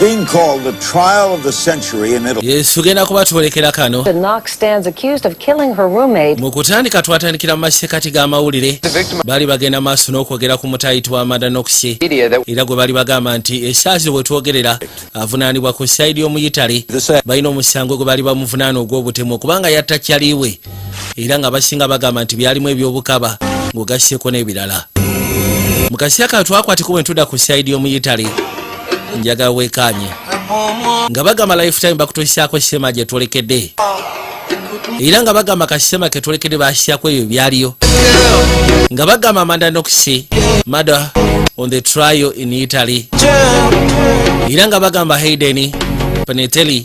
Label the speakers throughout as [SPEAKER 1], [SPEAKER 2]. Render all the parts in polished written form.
[SPEAKER 1] being called the trial of the century in Italy.
[SPEAKER 2] Yesu genda kubatwolekera kano.
[SPEAKER 3] Knox stands accused of killing her roommate.
[SPEAKER 2] Mu kutandika twatandikira mu masekati g'amawulire bali bagenda maaso n'okwogera ku mutayitwa Amanda Knox era gwe bali bagamba nti esaazi bwe twogerera avunaanibwa ku sayidi y'omu Italy balina omusango gwe bali bamuvunaana ogw'obutemu okubanga yatta kyaliwe era nga basinga bagamba nti byalimu ebyobukaba ng'ogasseko n'ebirala. Mu kaseera kano twakwatiko bwe ntudda ku sayidi y'omu Italy njagala weekaanye nga bagamba Lifetime bakutuusaako sema gye twolekedde era nga bagamba kasema ke twolekedde baashyako ebyo byaliyo nga bagamba Amanda Knox murder on the trial in Italy era nga bagamba Hayden Panettiere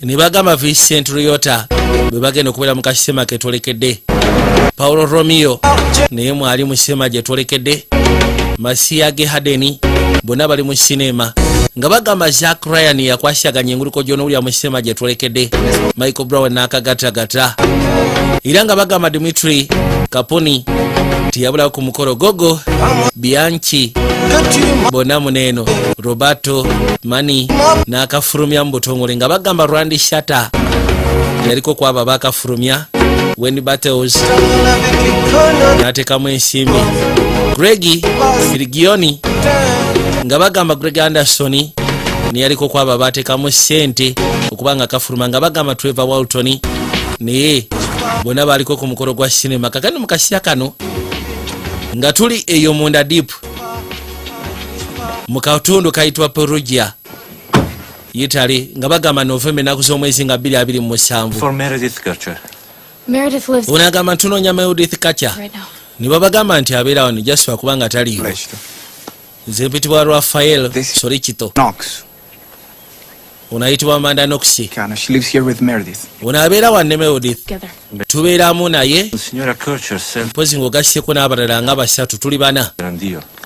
[SPEAKER 2] ne bagamba Vincent Riota bwe bagenda okubeera mu kasema ke twolekedde. Paolo Romeo naye mwali mu sema gye twolekedde. Masia Gehadeni bonna bali mu sinema nga bagamba Jack Ryan yakwasaganya enguluko gy'onowulira mu sinema gye twolekedde Michael Brown n'akagatagata era nga bagamba Dimitri Kaponi tiyabulawo ku mukolo Gogo Bianchi bonna muneeno Roberto Mani n'akafulumya mu butongole nga bagamba Randy Shatter yaliko kwaba bakafulumya Wendy Battles n'ateekamu ensimbi Gregi Filigioni nga bagamba Greg Anderson niyaliko kwaba bateekamu ssente okubanga akafuluma nga bagamba Trevor Walton naye bonna baliko ku mukolo gwa sinema kakati mu kaseera kano nga tuli eyo munda deep mu katundu kayitwa Perugia Italy nga bagamba November ennaku z'omwezi nga 2027 unagamba ntunoonya Meredith Kacha ne babagamba nti abeera wano jaswa kubanga taliiwo. Nze mpitibwa Rafael Sorikito. Unayitibwa Amanda Knox. Ono abeera wanne Meredith. Tubeeramu naye mpozi ng'ogasseko n'abalala nga basatu tuli bana.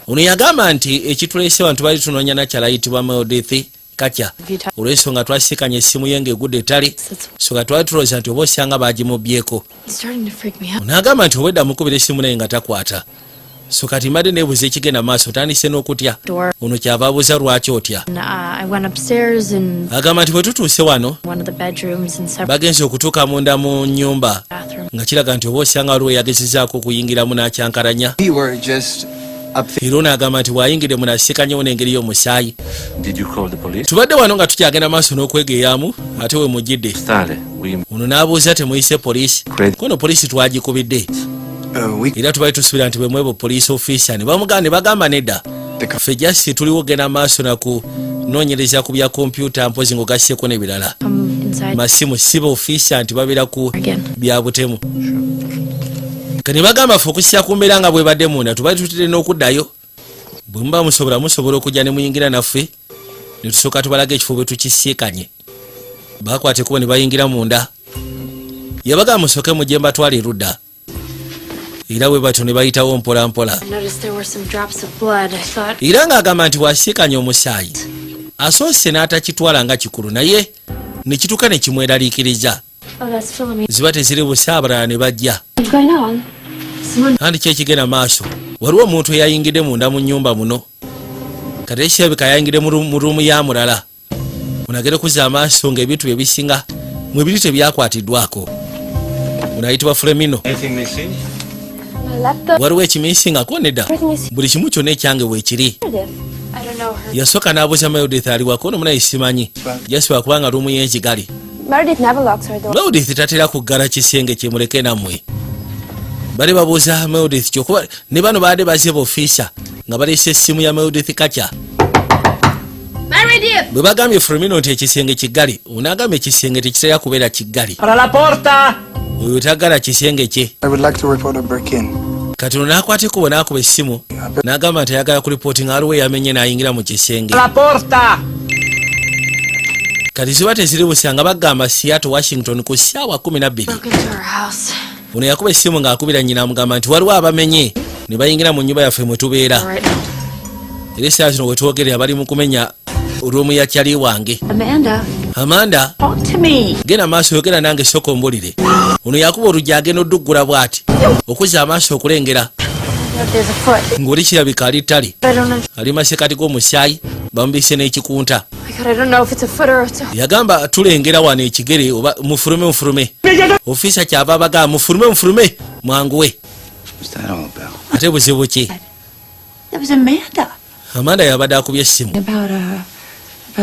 [SPEAKER 2] Ono yagamba nti ekituleese wantu bali tunoonya nakyala ayitibwa Meredith Kacha olw'ensonga twasikanya essimu ye ng'egudde ettale so nga twali tulowooza nti oba osanga baagimubyeko. N'agamba nti obwedda mukubira essimu naye nga takwata so kati mbadde neebuuza ekigenda maaso tandise n'okutya ono kyava abuuza lwaki otya. Agamba nti bwe tutuuse wano bagenze okutuuka munda mu nnyumba nga kiraga nti oba osanga waliwo yagezezaako okuyingiramu n'akyankalanya era n'agamba nti bw'ayingidde munasikanyewo n'engeri y'omusaayi. Tubadde wano nga tukyagenda maaso n'okwegeeyaamu ate we mujjidde ono n'abuuza temuyise poliisi kono poliisi twagikubidde era tubali tusuubira nti bwe mwebo poliisi officer ne bamugamba ne bagamba nedda ffe jasi tuliwo genda maaso nakunoonyereza ku bya kompyuta mpozi ng'ogasseko n'ebirala masimu siba officer nti babeera ku bya butemu kane bagamba ffe okussya ku mbeera nga bwe badde munda tubali tutidde n'okuddayo bwe muba musobola okujja ne muyingira naffe ne tusooka tubalaga ekifo bwe tukisiikanye bakwate kubo ne bayingira munda yabagamba musooke mujje mbatwala erudda era bwe batyo ne bayitawo mpola mpola era ng'agamba nti bw'asiikanya omusaayi asoose n'atakitwala nga kikulu naye ne kituuka ne kimweraliikiriza ziba teziri busa abalala ne bajja andi kyekigenda maaso waliwo omuntu eyayingidde munda mu nnyumba muno kati ekirabika yayingidde mu ruumu ya mulala munagere kuza amaaso ng'ebintu bye bisinga mwe biri tebyakwatiddwako unayitibwa Flemino waliwo ekiminsingako nedda buli kimu kyonna ekyange weekiri yasooka n'abuuza Meredith aliwako ono munaye simanyi jasiba kubanga ruumu y'enzigali Meredith tatera kuggala kisenge kyemuleke nammwe bali babuuza Meredith kyokuba ne bano baadde baziba officer nga baleese essimu ya Meredith Kacha bwe bagambye Flemino nti ekisenge kigali onaagambye ekisenge tekitera kubeera kigali oyo taggala kisenge kye kati ono n'akwateko bwe n'akuba essimu n'agamba nti ayagala kuripooti nga aliwo eyamenye n'ayingira mu kisenge kati ziba teziri busa nga bagamba Seattle Washington ku ssaawa 12 ono yakuba essimu ng'akubira nnyina amugamba nti waliwo abamenye ne bayingira mu nnyumba yaffe mwe tubeera era essaawa zino bwe twogerera bali mu kumenya ruumu ya kyali wange. Amanda genda maaso yogera nange soko ombulire ono yakuba olujja agenda odduggula bw'ati okuza amaaso okulengera ng'oli kirabika ali ttali ali masekati g'omusaayi bamubise n'ekikunta.
[SPEAKER 4] God, I don't know if it's a foot or it's a...
[SPEAKER 2] Yagamba tulengera wano ekigere oba mufulume. Ofisa kyava abaga mufulume mwanguwe.
[SPEAKER 1] What's that all about?
[SPEAKER 2] Ate buzibu ki?
[SPEAKER 5] That was Amanda.
[SPEAKER 2] Amanda yabadde akubye essimu.
[SPEAKER 5] About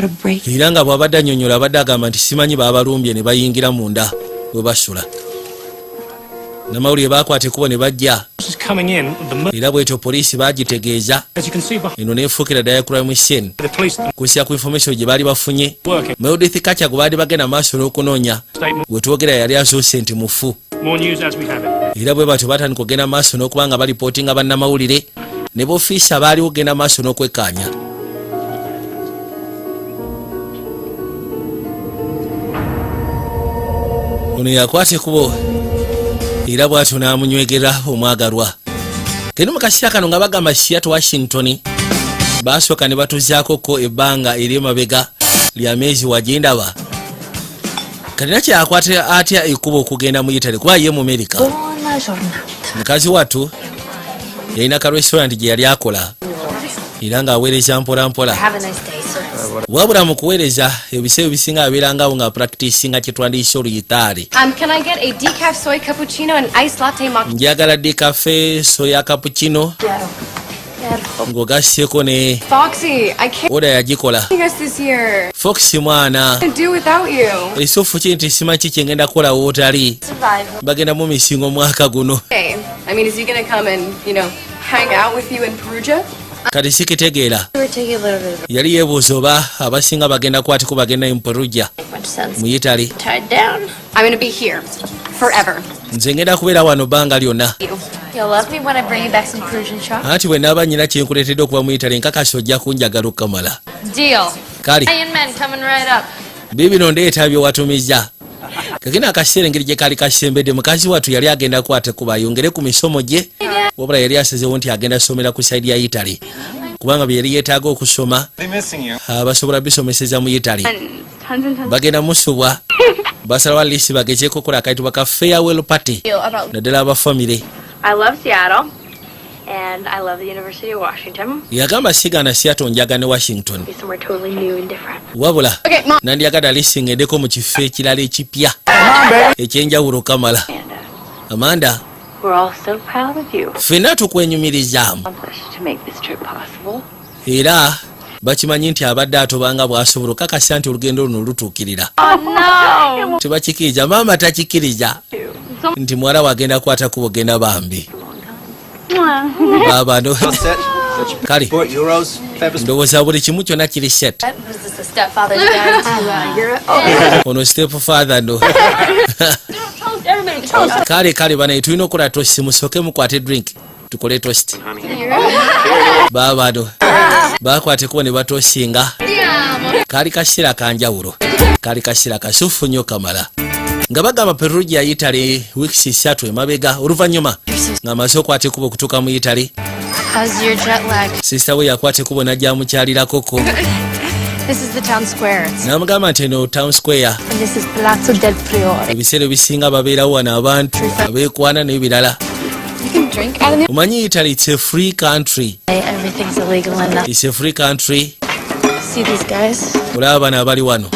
[SPEAKER 5] a break.
[SPEAKER 2] Era nga bw'abadde annyonnyola abadde agamba nti simanyi baabalumbye ne bayingira munda we basula. Namawulire baakwata ekkubo ne bajja. Era bwetyo poliisi baagitegeeza. Eno neefuukira ddala crime scene. Kussa ku information gye baali bafunye. Meredith Kacha gwe baali bagenda maaso n'okunoonya. Gwe twogera yali azuuse nti mufu. Era bwe batyo batandika okugenda maaso n'okuba nga balipootinga bannamawulire. Ne b'ofiisa baaliwo okugenda maaso n'okwekkaanya. Ono yakwata ekkubo era bw'atyo n'amunywegera omwagalwa. Keno mu kaseera kano nga bagamba Seattle Washington baasooka ne batuzaakoko ebbanga ery'emabega lya meezi wagindaba. Kalina kyakwata atya ekkubo okugenda mu Italy kuba ye mu America. Mukazi wattu yalina ka restaurant gye yali akola era ng'aweereza mpolampola. Wabula mu kuweereza ebiseera ebisinga abeerangawo nga practice nga kye twandiyise oluyitaale.
[SPEAKER 4] Can I get a decaf soy cappuccino and iced latte mocha?
[SPEAKER 2] Njagala decafe soya cappuccino ng'ogasseeko ne
[SPEAKER 4] Foxy, I can't
[SPEAKER 2] oda yagikola.
[SPEAKER 4] do us this year.
[SPEAKER 2] Fox mwana
[SPEAKER 4] I can't do without you.
[SPEAKER 2] ekisuufu kiri nti simanyi ki kye ngenda kukola wootali. Bagenda mu misingo omwaka guno.
[SPEAKER 4] Okay. I mean, is he gonna come and, hang out with you in Perugia?
[SPEAKER 2] Kati sikitegeera.
[SPEAKER 5] We're taking a little bit of
[SPEAKER 2] Yali yeebuuza oba abasinga bagenda kwatiko bagenda mu Perugia
[SPEAKER 5] much sense.
[SPEAKER 2] mu Italy.
[SPEAKER 5] Tied down.
[SPEAKER 4] I'm gonna be here forever.
[SPEAKER 2] Nze ngenda kubeera wano bbanga lyonna.
[SPEAKER 5] You'll love me when I bring you back some Persian shop.
[SPEAKER 2] Anti bwe naaba nnyina kyenkuleetedde okuva mu Italy nkakasa ojja kunjagala okukamala.
[SPEAKER 4] Deal.
[SPEAKER 2] Kale
[SPEAKER 5] Iron Man coming right up.
[SPEAKER 2] bibino ndeeta bye watumiza. Kakina akaseera engeri gye kaali kasembedde mukazi wattu yali agenda kwate kuba ayongere ku misomo gye. Wabula yali asazeewo nti agenda somera ku saidi ya Italy. Kubanga bye yali yeetaaga okusoma basobola bisomeseza mu Italy. Bagenda musubwa basalawo liisi bagezeeko okukola akayitibwa ka farewell party naddala abafamire.
[SPEAKER 5] I love Seattle. And I love the University of Washington.
[SPEAKER 2] Yagamba sigaana Seattle njaga ne Washington.
[SPEAKER 5] Be somewhere totally new and different.
[SPEAKER 2] Wabula
[SPEAKER 4] Okay, Mom.
[SPEAKER 2] nandiyagala lisingeddeko mu kifo ekirala ekipya ekyenjawulo kamala. Amanda,
[SPEAKER 5] We're all so proud of you.
[SPEAKER 2] ffenna tukwenyumirizaamu
[SPEAKER 5] Accomplished to make this trip possible.
[SPEAKER 2] era bakimanyi nti abadde atobanga bw'asobola okakasa nti olugendo luno lutuukirira.
[SPEAKER 5] No!
[SPEAKER 2] Tebakikiriza, maama takikiriza nti muwala wagenda kwata kubogenda bambi. Baabano kale ndowooza buli kimu kyonna kiri set.
[SPEAKER 4] Was this a stepfather's guide to Europe?
[SPEAKER 2] Ono step father no. Kale bana tulina okukola toast, musooke mukwate drink tukole toast. Baabano bakwateko ne batoosinga. Kaali kaseera kanjawulo, kaali kaseera kasufu nnyo kamala. Nga bagamba Perugia Italy weeks 3 emabega oluvannyuma ng'amaze okwata ekkubo okutuuka mu Italy.
[SPEAKER 4] How's your jet lag?
[SPEAKER 2] Sisita we yakwata ekkubo n'ajja mukyalirakoko.
[SPEAKER 4] This is the town square.
[SPEAKER 2] N'amugamba nti eno town square.
[SPEAKER 4] And this is Palazzo del Priore.
[SPEAKER 2] Ebiseera ebisinga babeerawo wano abantu abeekwana n'ebirala.
[SPEAKER 4] You can drink out of the...
[SPEAKER 2] Omanyi Italy it's a free country.
[SPEAKER 5] Everything's illegal enough.
[SPEAKER 2] It's a free country.
[SPEAKER 4] See these guys?
[SPEAKER 2] Olaba bano abali wano.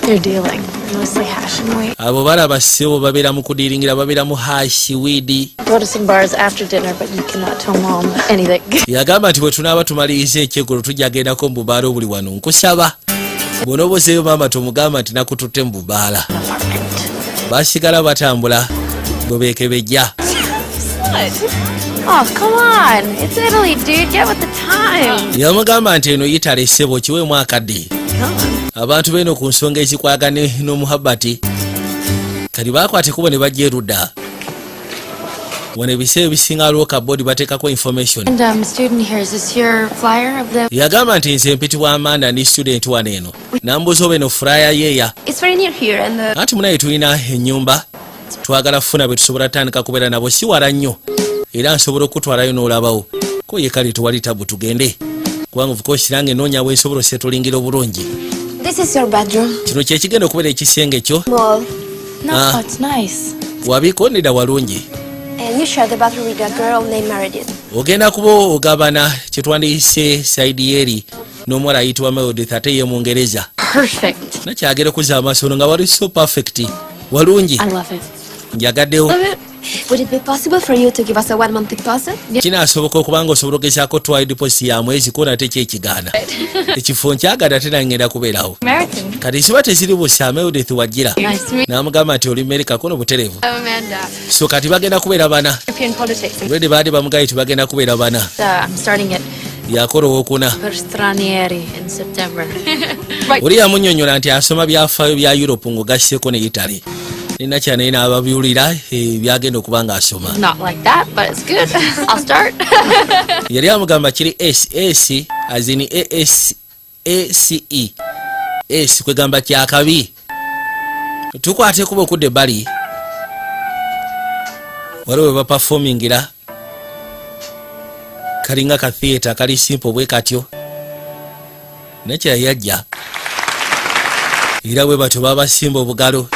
[SPEAKER 4] They're dealing. Mostly hash and weed.
[SPEAKER 2] Abo balaba ssebo babeera mu kudiringira, babeera mu hashi weedi.
[SPEAKER 4] Go to some bars after dinner, but you cannot tell Mom anything.
[SPEAKER 2] Yagamba nti bwe tunaaba tumaliriza ekyeggulo tujja agendako mu bubaala obuli wano. Nkusaba bw'onoobozeeyo maama tomugamba nti nakututte mu bubaala. Basigala batambula bwe beekebejja.
[SPEAKER 4] Oh, come on. It's Italy, dude. Get with the time.
[SPEAKER 2] Yamugamba nti eno Italy ssebo kiweemu akadde. Abantu beno ku nsonga ezikwagane n'omuhabbati kati baakwata ekkubo ne bajja erudda. Wano ebiseera ebisinga aliwo kaboodi bateekako information.
[SPEAKER 4] And student here, is this your flyer of the...
[SPEAKER 2] Yagamba nti nze mpitibwa Amanda ndi student wano eno. Nambuuza oba eno flyer yeeya.
[SPEAKER 4] It's very near here and the...
[SPEAKER 2] Anti munaye tulina ennyumba twagala kufuna bwe tusobola tandika kubeera nabo si wala nnyo era nsobola okutwalayo n'olabawo ko ye kale tewali tabu tugende kubanga of course nange enoonya weesobola osetulingira obulungi.
[SPEAKER 4] This is your bedroom.
[SPEAKER 2] Kino kye kigenda okubeera ekisenge kyo.
[SPEAKER 4] Well,
[SPEAKER 2] Ah.
[SPEAKER 4] it's nice.
[SPEAKER 2] Wabikondera walungi.
[SPEAKER 4] And you share the bathroom with a girl named Meredith.
[SPEAKER 2] Ogenda kuba ogabana kye twandiyise saidi eri n'omuwala ayitibwa Meredith ate ye Mungereza.
[SPEAKER 5] Perfect.
[SPEAKER 2] Nakyagera okuza amaaso nga wali so perfect. Walungi.
[SPEAKER 5] I love it.
[SPEAKER 2] Njagaddewo.
[SPEAKER 5] Love it. Would it be possible for you to give us a 1-month deposit?
[SPEAKER 2] Kinaasoboka okuba nga osobola okugezaako twali deposit ya mwezi ko nate kyekigaana. Ekifo nkyagala ate nangenda kubeerawo.
[SPEAKER 5] American.
[SPEAKER 2] Kati ziba teziri busa Meredith wajjira.
[SPEAKER 5] Nice to meet you.
[SPEAKER 2] N'amugamba nti oli America kono butereevu.
[SPEAKER 5] Amanda.
[SPEAKER 2] So kati bagenda kubeera bana.
[SPEAKER 5] European politics.
[SPEAKER 2] Lwedi baadde bamugaye ti bagenda kubeera bana.
[SPEAKER 5] I'm starting it
[SPEAKER 2] Yakola owokuna.
[SPEAKER 5] per stranieri in September.
[SPEAKER 2] Oli yamunnyonnyola nti asoma byafaayo bya Europe ng'ogasseko ne Italy. Nina kyanaye n'ababyulira byagenda okuba ng'asoma.
[SPEAKER 5] Not like that, but it's good. I'll start.
[SPEAKER 2] Yali amugamba kiri S azini ACE. S kwegamba kyakabi. Tukwate kuba okudde bali. Waliwo we baperformingira. Kalinga ka theatre kali simple bwe katyo. Nakya yajja. Era bwe batyo babasimba obugalo.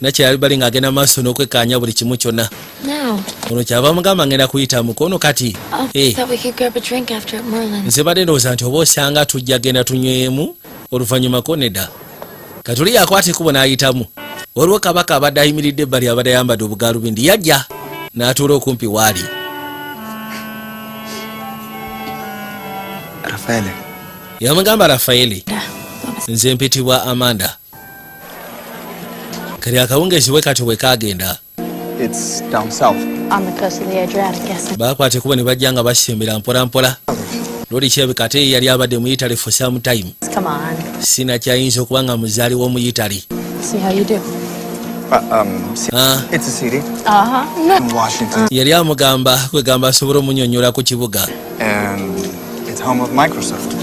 [SPEAKER 2] Nakya yali bali ng'agenda maaso n'okwekkaanya buli kimu kyonna.
[SPEAKER 5] No.
[SPEAKER 2] Ono kyava mugamba ngenda kuyita mukono kati.
[SPEAKER 5] Thought we could grab a drink after at Merlin's.
[SPEAKER 2] Nze badde ndowooza nti oba osanga tujja genda tunywemu oluvannyuma ko nedda. Katuli yakwata ekkubo n'ayitamu. Waliwo kabaka abadde ayimiridde ebbali abadde ayambadde obugaalubindi yajja n'atuula okumpi waali.
[SPEAKER 6] Raffaele.
[SPEAKER 2] Yamugamba Raffaele. Nze mpitibwa Amanda. Kali akawungeezi bwe kati bwe kaagenda.
[SPEAKER 6] It's down south.
[SPEAKER 5] On the coast of the Adriatic, yes.
[SPEAKER 2] Baakwata ekkubo ne bajja nga basembera mpola mpola. Lori kirabika ate yali abadde mu Italy for some time.
[SPEAKER 5] Come on.
[SPEAKER 2] Sina kyayinza okuba nga muzaali w'omu Italy.
[SPEAKER 5] See how you do.
[SPEAKER 6] It's a city
[SPEAKER 5] No.
[SPEAKER 6] in Washington,
[SPEAKER 2] Yali amugamba kwegamba asobole omunnyonnyola ku kibuga.
[SPEAKER 6] and it's home of Microsoft.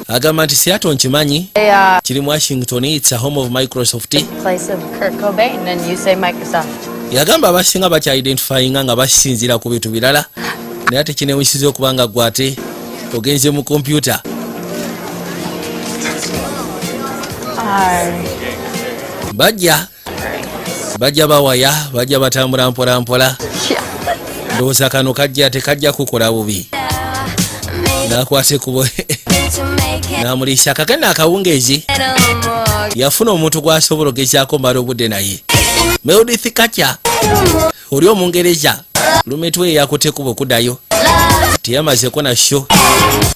[SPEAKER 2] Agamba nti Seattle nkimanyi kiri mu Washington, it's a home of Microsoft.
[SPEAKER 5] Place of Kurt Cobain, and you say Microsoft.
[SPEAKER 2] Yagamba abasinga bakya-identifyinga nga basinziira ku bintu birala naye ate kinewisiza okuba nga gwe ate ogenze mu kompyuta. Bajja bawaya, bajja batambula mpola mpola. Ndowooza kano kajja tekajja kukola bubi. N'akwata ekkubo n'amuliisa kakene akawungeezi. Yafuna omuntu gw'asobola ogezaako mala obudde naye. Meredith Katya oli Omungereza lumetwe yakutte ekkubo okuddayo. Teyamazeko na show.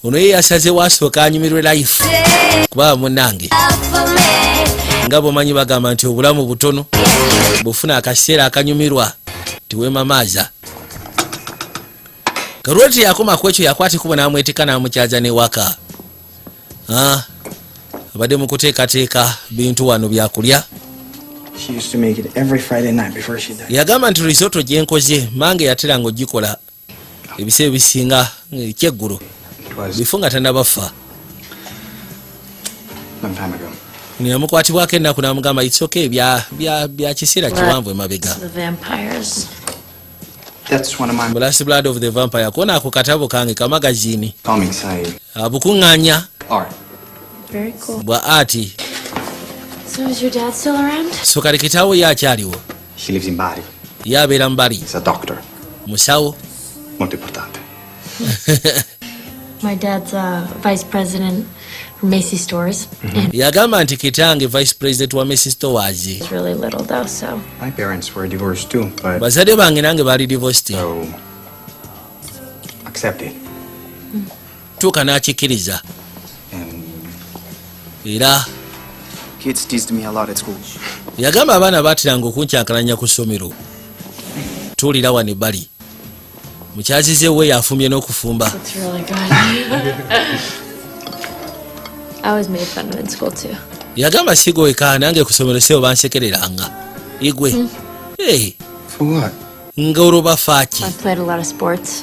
[SPEAKER 2] Ono ye yasazeewo asooka anyumirwe life kuba munnange. Nga bw'omanyi bagamba nti obulamu butono bufuna akaseera akanyumirwa tiweemamaaza. Kalweti yakoma ku ekyo yakwata ekkubo n'amwetika n'amukyaza n'ewaka. Abadde mu kuteekateeka bintu wano byakulya.
[SPEAKER 6] She used to make it every Friday night before she died.
[SPEAKER 2] Yagamba nti risotto gye nkoze mange yateranga ogikola ebiseera bisinga ekyeggulo
[SPEAKER 6] It was
[SPEAKER 2] bifo nga tannabafa.
[SPEAKER 6] a long time ago.
[SPEAKER 2] Neyamukwatibwako ennaku n'amugamba it's okay bya kiseera kiwanvu emabega.
[SPEAKER 5] The vampires.
[SPEAKER 6] That's one of my
[SPEAKER 2] Last Blood of the Vampire kona ako katabo kange kamagazini
[SPEAKER 6] comics. I
[SPEAKER 2] abukuŋŋaanya
[SPEAKER 6] art.
[SPEAKER 5] Very cool.
[SPEAKER 2] bwa ati.
[SPEAKER 5] So is your dad still around?
[SPEAKER 2] So kale kitaawo ye akyaliwo
[SPEAKER 6] She lives in Bari.
[SPEAKER 2] ye abeera mu Bali
[SPEAKER 6] He's a doctor.
[SPEAKER 2] musawo.
[SPEAKER 6] Molto importante.
[SPEAKER 5] My dad's vice president for Macy's stores. And
[SPEAKER 2] Yagamba nti kitange vice president wa Macy's Stores.
[SPEAKER 5] he's really little though, so
[SPEAKER 6] My parents were divorced too, but
[SPEAKER 2] Bazadde bange nange baali divorced.
[SPEAKER 6] so accepted.
[SPEAKER 2] Tuuka n'akikkiriza
[SPEAKER 6] And
[SPEAKER 2] era
[SPEAKER 6] kids teased me a lot at school.
[SPEAKER 2] yagamba abaana baatiranga okunkyankalanya ku ssomero. Tuwulira wano ebbali. Mukyazize we yafumye n'okufumba.
[SPEAKER 5] it's really good. I was made fun of in school too.
[SPEAKER 2] Yagamba sigoweka nange ku ssomero sebo bansekereranga. Igwe. Hey,
[SPEAKER 6] For what?
[SPEAKER 2] nga olobafaaki.
[SPEAKER 5] I played a lot of sports,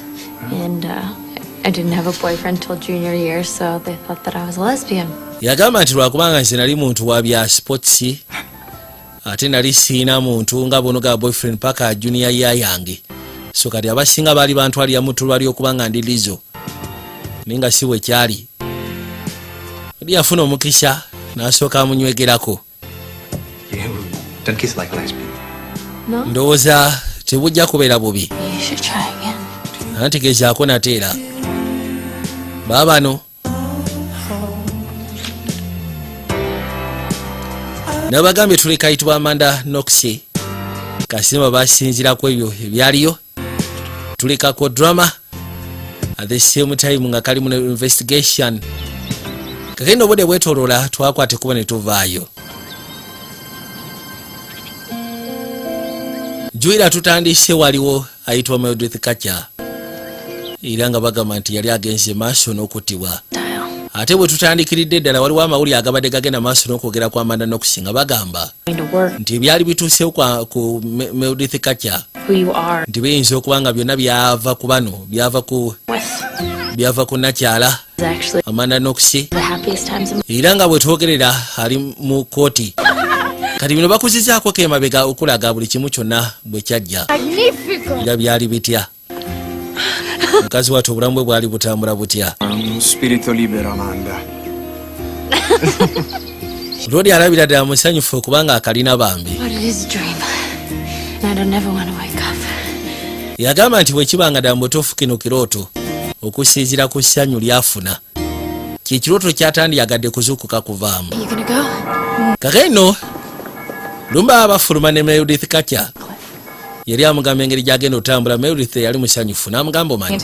[SPEAKER 5] and I didn't have a boyfriend till junior year, so they thought that I was a lesbian.
[SPEAKER 2] Yagamba nti lwakubanga nze nali muntu wa bya sports ate nali siina muntu nga bonoga boyfriend paka junior year yange. So kati abasinga baali bantwalira mu ttulwa ly'okubanga ndi lizo. Ninga si bwe kyali. Oli yafuna omukisa n'asooka amunywegerako.
[SPEAKER 6] You don't kiss like a lesbian.
[SPEAKER 5] No?
[SPEAKER 2] Ndowooza tebujja kubeera bubi.
[SPEAKER 5] You should try again.
[SPEAKER 2] Anti gezaako nateera. Baabano nabagambye tuleka ayitibwa Amanda Knox kasima basinzirako ebyo ebyaliyo tulekako drama at the same time nga kali mu investigation kakendo obudde bwetoloola twakwate kuba ne tuvaayo juira tutandise waliwo ayitibwa Mildred Kacha era nga bagamba nti yali agenze maaso n'okuttibwa ate bwe tutandikiridde ddala waliwo amawulire agabadde gagenda maaso n'okwogera kwa Amanda Knox nga bagamba nti byali bituusewo ku Mildred Kacha nti biyinza okuba nga byonna byava ku bano byava ku nakyala Amanda Knox era nga bwe twogerera ali mu kooti kati bino bakuzizaako kemabega okulaga buli kimu kyonna bwe kyajja era byali bitya mukazi watu obulamu bwe bwali butambula butya
[SPEAKER 6] Spirito libero, Amanda.
[SPEAKER 2] Lodi alabira ddala musanyufu okubanga akalina bambi yagamba nti bwekibanga ddala mubutuufu kino kirooto okusinziira ku ssanyu lyafuna kyekirooto kyatandiyagadde kuzuukuka kuvaamu kakeno lumba abafuluma ne Mildred Kacha yali amugamba engeri gyagenda otambula Mildred yali musanyufu n'amugamba omanyi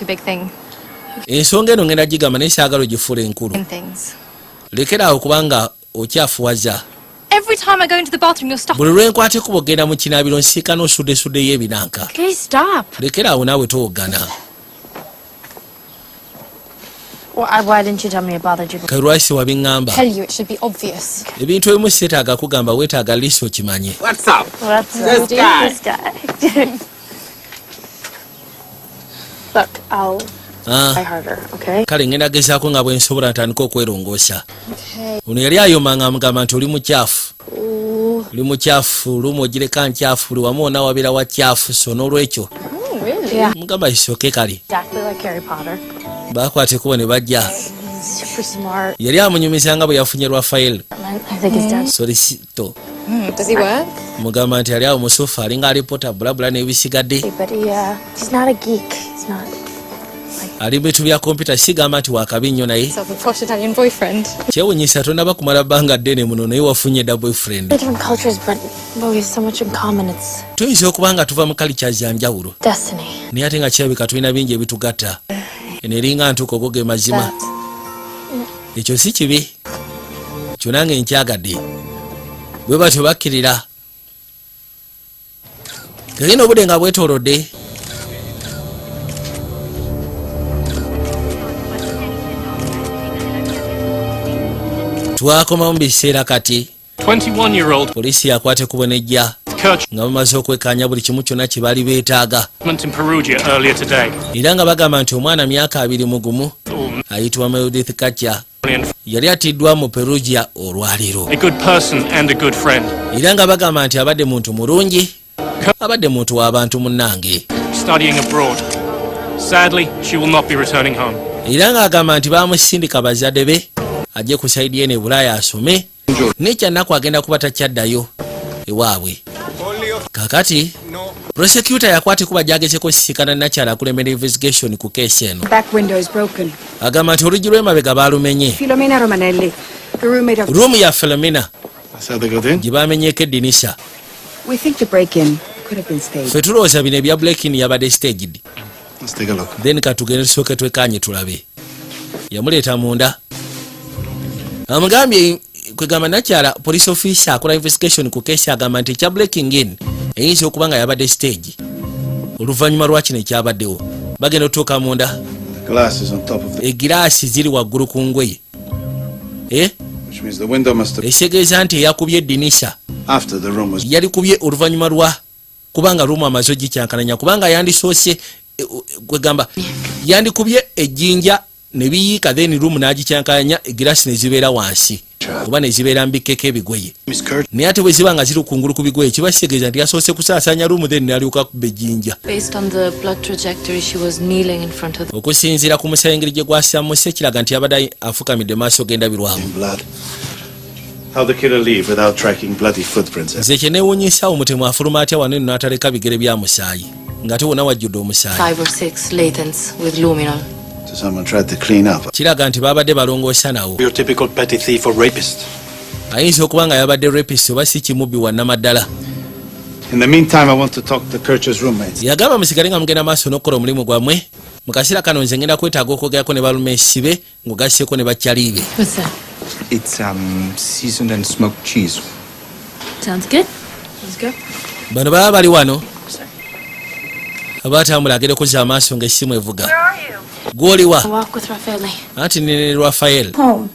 [SPEAKER 2] ensonga eno ngenda gigamba naye saagala ogifuula enkulu lekeraawo kubanga okyafuwaza buli lwenkwate kuba ogenda mu kinaabiro nsiika n'osuddesuddeyo ebinanka lekeraawo naawe towogana kalwasi wabiŋŋamba ebintu ebimu seetaaga kugamba weetaaga liisi okimanye kale ngenda gezaako nga bwensobola ntandika okwerongoosa ono yali ayomanga amugamba nti oli mukyafu lumu ogireka nkyafu buli wamu wonna wabeera wa kyafu so n'olwekyo mugamba isoke kale bakwate kubo ne bajja yali amunyumizanga bwe yafunye Rafael solicito mugamba nti yali awo musufu alinga alipota bulabula n'ebisigadde ali bitu bya kompyuta sigamba nti wakabi nnyo naye kyewunyisa tonaba kumala bbanga ddene muno naye wafunye dda boyfriend tuyinza okuba nga tuva mu cultures ya njawulo naye ate nga kirabika tulina bingi ebitugatta eno eringa ntuuka ogo ge mazima ekyo si kibi kyonange nkyagadde bwe batyo bakkirira kagenda obudde nga bwetoolodde twakoma mu biseera kati poliisi yakwate kubonejja nga bamaze okwekkaanya buli kimu kyonna kye baali beetaaga era nga bagamba nti omwana myaka 21 ayitibwa Mildred Kacha yali atiddwa mu Perugia olwaleero era nga bagamba nti abadde muntu mulungi abadde muntu w'abantu munnange era nga agamba nti bamusindika bazadde be ajje ku saidi ye ne Bulaaya asome nekyannaku agenda kuba takyaddayo ewaabwe kakati prosecutor yakwate kuba gyagezeko sisikana nakyala akulembera investigation ku keesi eno agamba nti oluggi lw'emabega baalumenye ruumu ya Philomena gye bamenyeko eddinisa ffe tulowooza bino ebya breaking yabadde staged then katugende tusooke twekanye tulabe yamuleeta munda amugambye kwegamba nakyala police officer akola investigation ku keesi agamba nti ekya breaking in eyinza okuba nga yabadde stage oluvannyuma lwa kino ekyabaddewo bagenda otuuka munda egiraasi ziri waggulu ku ngoye ekitegeeza nti eyakubye eddinisa yalikubye oluvannyuma lwa kubanga ruumu amaze ogikyankananya kubanga yandisoose kwegamba yandikubye ejjinja ne biyiika then ruumu n'agikyankananya egiraasi ne zibeera wansi kuba ne zibeera mbikkeko ebigoye naye ate bwe ziba nga ziri kungulu ku bigoye kiba kitegeeza nti yasoose kusaasanya ruumu then n'alyoka kuba ejjinja okusinziira ku musayi engeri gye gwasamuse kiraga nti yabadde afukamidde maaso g'endabirwamu nze kye neewuunyisa omutemu afuluma atya wano eno n'ataleka bigere bya musaayi ng'ate wonna wajjudde omusaayi kiraga nti babadde balongoosa nawo ayinza okuba nga yabadde rapist oba si kimubbi wannamaddala.
[SPEAKER 7] In the meantime, I want to talk to Kircher's roommates.
[SPEAKER 2] Yagamba musigale nga mugenda maaso n'okukola omulimu gwammwe. Mu kaseera kano nze ngenda kwetaaga okwogerako ne balumeesi be ng'ogasseko ne bakyali be.
[SPEAKER 5] What's that?
[SPEAKER 6] It's seasoned and smoked cheese.
[SPEAKER 5] Sounds good. Sounds good.
[SPEAKER 2] Bano baba bali wano abatambula agenda okuzza amaaso ng'essimu evuga. Gw'oliwa?
[SPEAKER 5] Walk with Rafael.
[SPEAKER 2] Anti ne Rafael.
[SPEAKER 5] Home.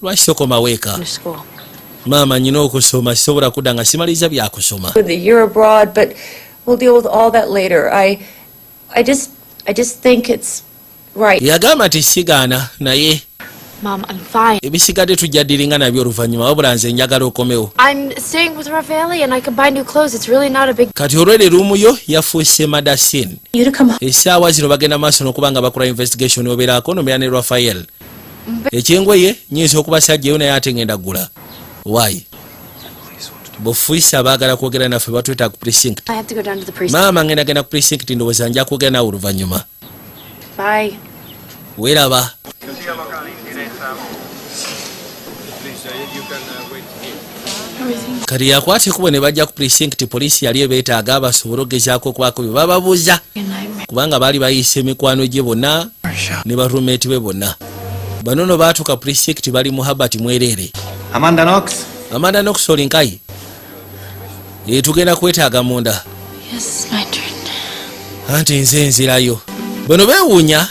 [SPEAKER 2] Lwaki sokoma weeka?
[SPEAKER 5] Finish school.
[SPEAKER 2] Maama nyina okusoma sisobola kudda nga simaliza byakusoma.
[SPEAKER 3] With the year abroad, but we'll deal with all that later. I just think it's right.
[SPEAKER 2] Yagamba nti sigaana naye
[SPEAKER 5] Mom, I'm fine.
[SPEAKER 2] ebisigadde tujja ddiringa nabyo oluvannyuma wabula nze njagala okomewo.
[SPEAKER 5] I'm staying with Rafael and I can buy new clothes. It's really not a big...
[SPEAKER 2] Kati olw'ere ruumu yo yafuuse Madasine.
[SPEAKER 3] You to come home.
[SPEAKER 2] Essaawa zino bagenda maaso n'okuba nga bakola investigation obeerako nomera ne Rafael. Ekyengweye nyinza okubasajjayo naye ate ngenda ggula. Why? Bofuisa baagala kwogera naffe batweta ku precinct.
[SPEAKER 5] I have to go down to the precinct.
[SPEAKER 2] Maama ngenda ku precinct ndowooza nja kwogera nawe oluvannyuma.
[SPEAKER 5] Bye.
[SPEAKER 2] Weeraba. Kati yakwate kubo ne bajja ku precinct poliisi yali ebeetaaga basobole okugezaako okubaako bye bababuuza kubanga baali bayiisa emikwano gye bonna ne barumeeti be bonna. Bano no baatuuka precinct bali mu Herbert Mwerere.
[SPEAKER 6] Amanda Knox.
[SPEAKER 2] Amanda Knox olinkayi. Tugenda kwetaaga munda.
[SPEAKER 5] Yes, my turn.
[SPEAKER 2] Anti nze nzirayo. Bano beewuunya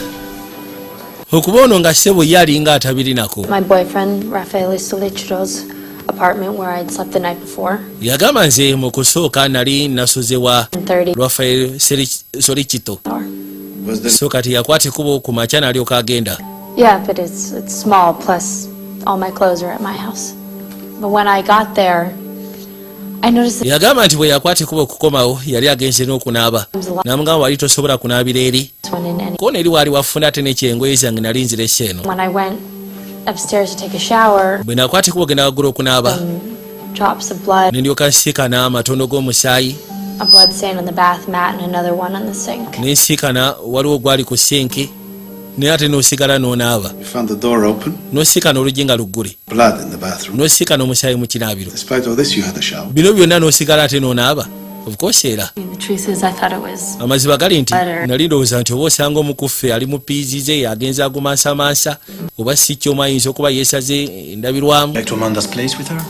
[SPEAKER 2] okuba ono nga ssebo ye alinga atabirinako.
[SPEAKER 5] My boyfriend, Rafael Solichido's apartment where I'd slept the night before.
[SPEAKER 2] Yagamba nze mu kusooka nali nasozewa
[SPEAKER 5] 30
[SPEAKER 2] Rafael Solichito. So kati yakwate kubo ku makya nalyoka agenda.
[SPEAKER 5] Yeah, but it's small, plus all my clothes are at my house. But when I got there, I noticed that
[SPEAKER 2] Yagamba nti bwe yakwate kubo okukomawo yali agenze n'okunaaba. Namugamba wali tosobola kunaabira eri.
[SPEAKER 5] one in any...
[SPEAKER 2] Kono eri wali wafuna ate n'ekyengoye zange nali nzirese eno.
[SPEAKER 5] When I went upstairs to take a shower,
[SPEAKER 2] Bwe nakwate kubo genda waggulu okunaaba.
[SPEAKER 5] drops of blood,
[SPEAKER 2] Ne ndyoka nsiikana amatondo g'omusaayi.
[SPEAKER 5] a blood stain on the bath mat, and another one on the sink.
[SPEAKER 2] Ne nsiikana waliwo gwali ku sinki. Naye ate n'osigala n'onaaba.
[SPEAKER 7] You found the door open,
[SPEAKER 2] N'osiikana oluggi nga luggule.
[SPEAKER 7] blood in the bathroom.
[SPEAKER 2] N'osiikana omusaayi mu kinaabiro.
[SPEAKER 7] Despite all this, you had a shower.
[SPEAKER 2] Bino byonna n'osigala ate n'onaaba. Of course era.
[SPEAKER 5] I mean, the truth is, I thought it was...
[SPEAKER 2] Amaziba gali nti
[SPEAKER 5] Butter.
[SPEAKER 2] nali ndowooza nti oba osanga omukuffe ali mu piizi ze agenza agumansamansa oba si kyoma ayinza okuba yeesaze endabirwamu.
[SPEAKER 6] Back to Amanda's place with her.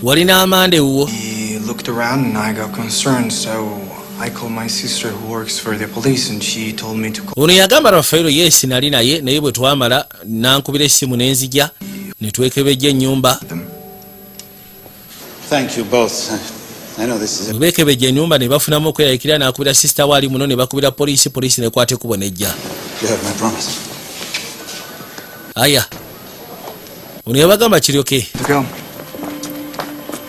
[SPEAKER 2] Walina amanda ewuwo.
[SPEAKER 6] He looked around and I got concerned, so I called my sister who works for the police and she told me to call.
[SPEAKER 2] Ono yagamba Rafaelo yes nali naye naye bwe twamala nankubira essimu ne nzija ne twekebejja ennyumba.
[SPEAKER 7] Thank you both. I know this is
[SPEAKER 2] Bwe beekebejja ennyumba ne bafunamu okweyayikira n'akubira sisita waali muno ne bakubira poliisi ne kwate kubo nejja.
[SPEAKER 7] You have my promise.
[SPEAKER 2] Aya. Ono yabagamba kiryoke.
[SPEAKER 6] To go.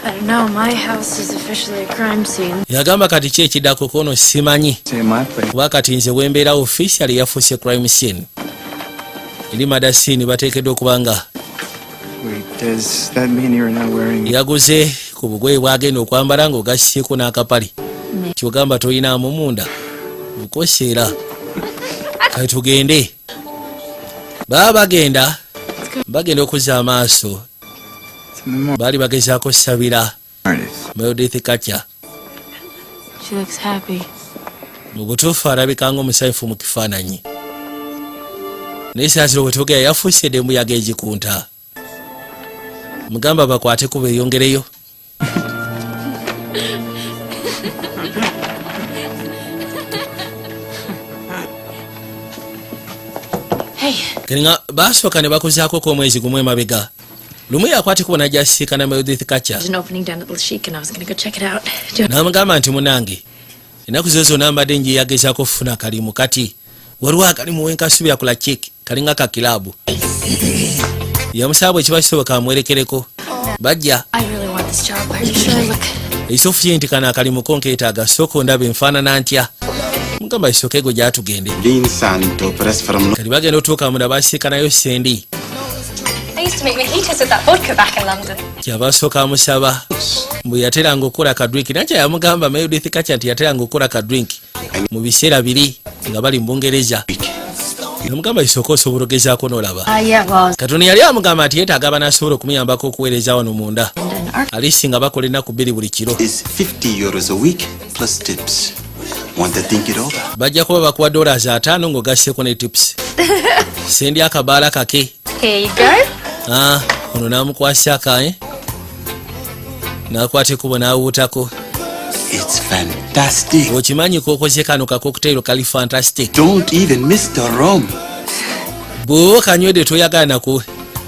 [SPEAKER 5] I don't know, my house is officially a crime scene.
[SPEAKER 2] Yagamba kati ki ekiddako kono simanyi.
[SPEAKER 6] Stay in my place.
[SPEAKER 2] Kuba kati nze wembeera officially yafuuse crime scene. Eri Madasine bateekeddwa okuba nga
[SPEAKER 6] Wait, does that mean you're not wearing...
[SPEAKER 2] yaguze ku bugoye bwagenda okwambala ng'ogassieko n'akapali. Kyogamba toyinaamu munda. Bukoseera. Kati tugende. Baba bagenda okuzza amaaso. Baali bagezaako sabira Meredith Kacha.
[SPEAKER 5] She looks happy.
[SPEAKER 2] Mu butuufu alabika ng'omusanyufu mu kifaananyi. Naye saasiro bwe tugera yafuuse embuyaga egikunta. Mugamba bakwate kuba eyongereyo.
[SPEAKER 5] Hey,
[SPEAKER 2] Keninga basooka ne bakuzaako kw'omwezi gumu emabega. Lumu yakwate kuba najja asisinkana Meredith Kacha.
[SPEAKER 5] there's an opening down at the Lashik and I was going to go check it out.
[SPEAKER 2] N'amugamba nti munange ennaku zo zonna mbadde njeyagezaako okufuna akalimu kati waliwo akalimu wenkasubira ku Lachik kalinga ka kilaabu. Yamusaba bwe kiba kisoboka amwerekereko. Bajja
[SPEAKER 5] I really want this job. Are you sure I look...
[SPEAKER 2] eisofu ye nti kana akalimuko nkeetaaga sooka ondaba enfaanana ntya. Mugamba isooke ego gyatugende. Kati bagenda otuuka munda basiikanayo sendi.
[SPEAKER 4] I used to make mojitos with that vodka back in London.
[SPEAKER 2] Kyava asooka amusaba bwe yateranga okukola kadrink. Nakya yamugamba Meredith Kacha nti yateranga okukola kadrink mu biseera biri nga bali mu Bungereza. yamugamba isooka osobola ogezaako n'olaba.
[SPEAKER 5] Yeah, well,
[SPEAKER 2] Katonda yali amugamba nti yeetaaga abanasobola okumuyambako okuweereza wano munda. Alisi nga bakola ennaku 2 buli kiro.
[SPEAKER 8] Is €50 a week plus tips. Want to think it over?
[SPEAKER 2] Bajja kuba bakuwa $5 ng'ogasseko ne tips. Sendi akabaala kake.
[SPEAKER 5] here you go.
[SPEAKER 2] Ono n'amukwasa aka n'akwata ekkubo n'awuutako.
[SPEAKER 8] It's fantastic.
[SPEAKER 2] Okimanyi k'okoze kano ka cocktail kali fantastic.
[SPEAKER 8] Don't even miss the rum.
[SPEAKER 2] Bw'oba kanywedde toyagala nako.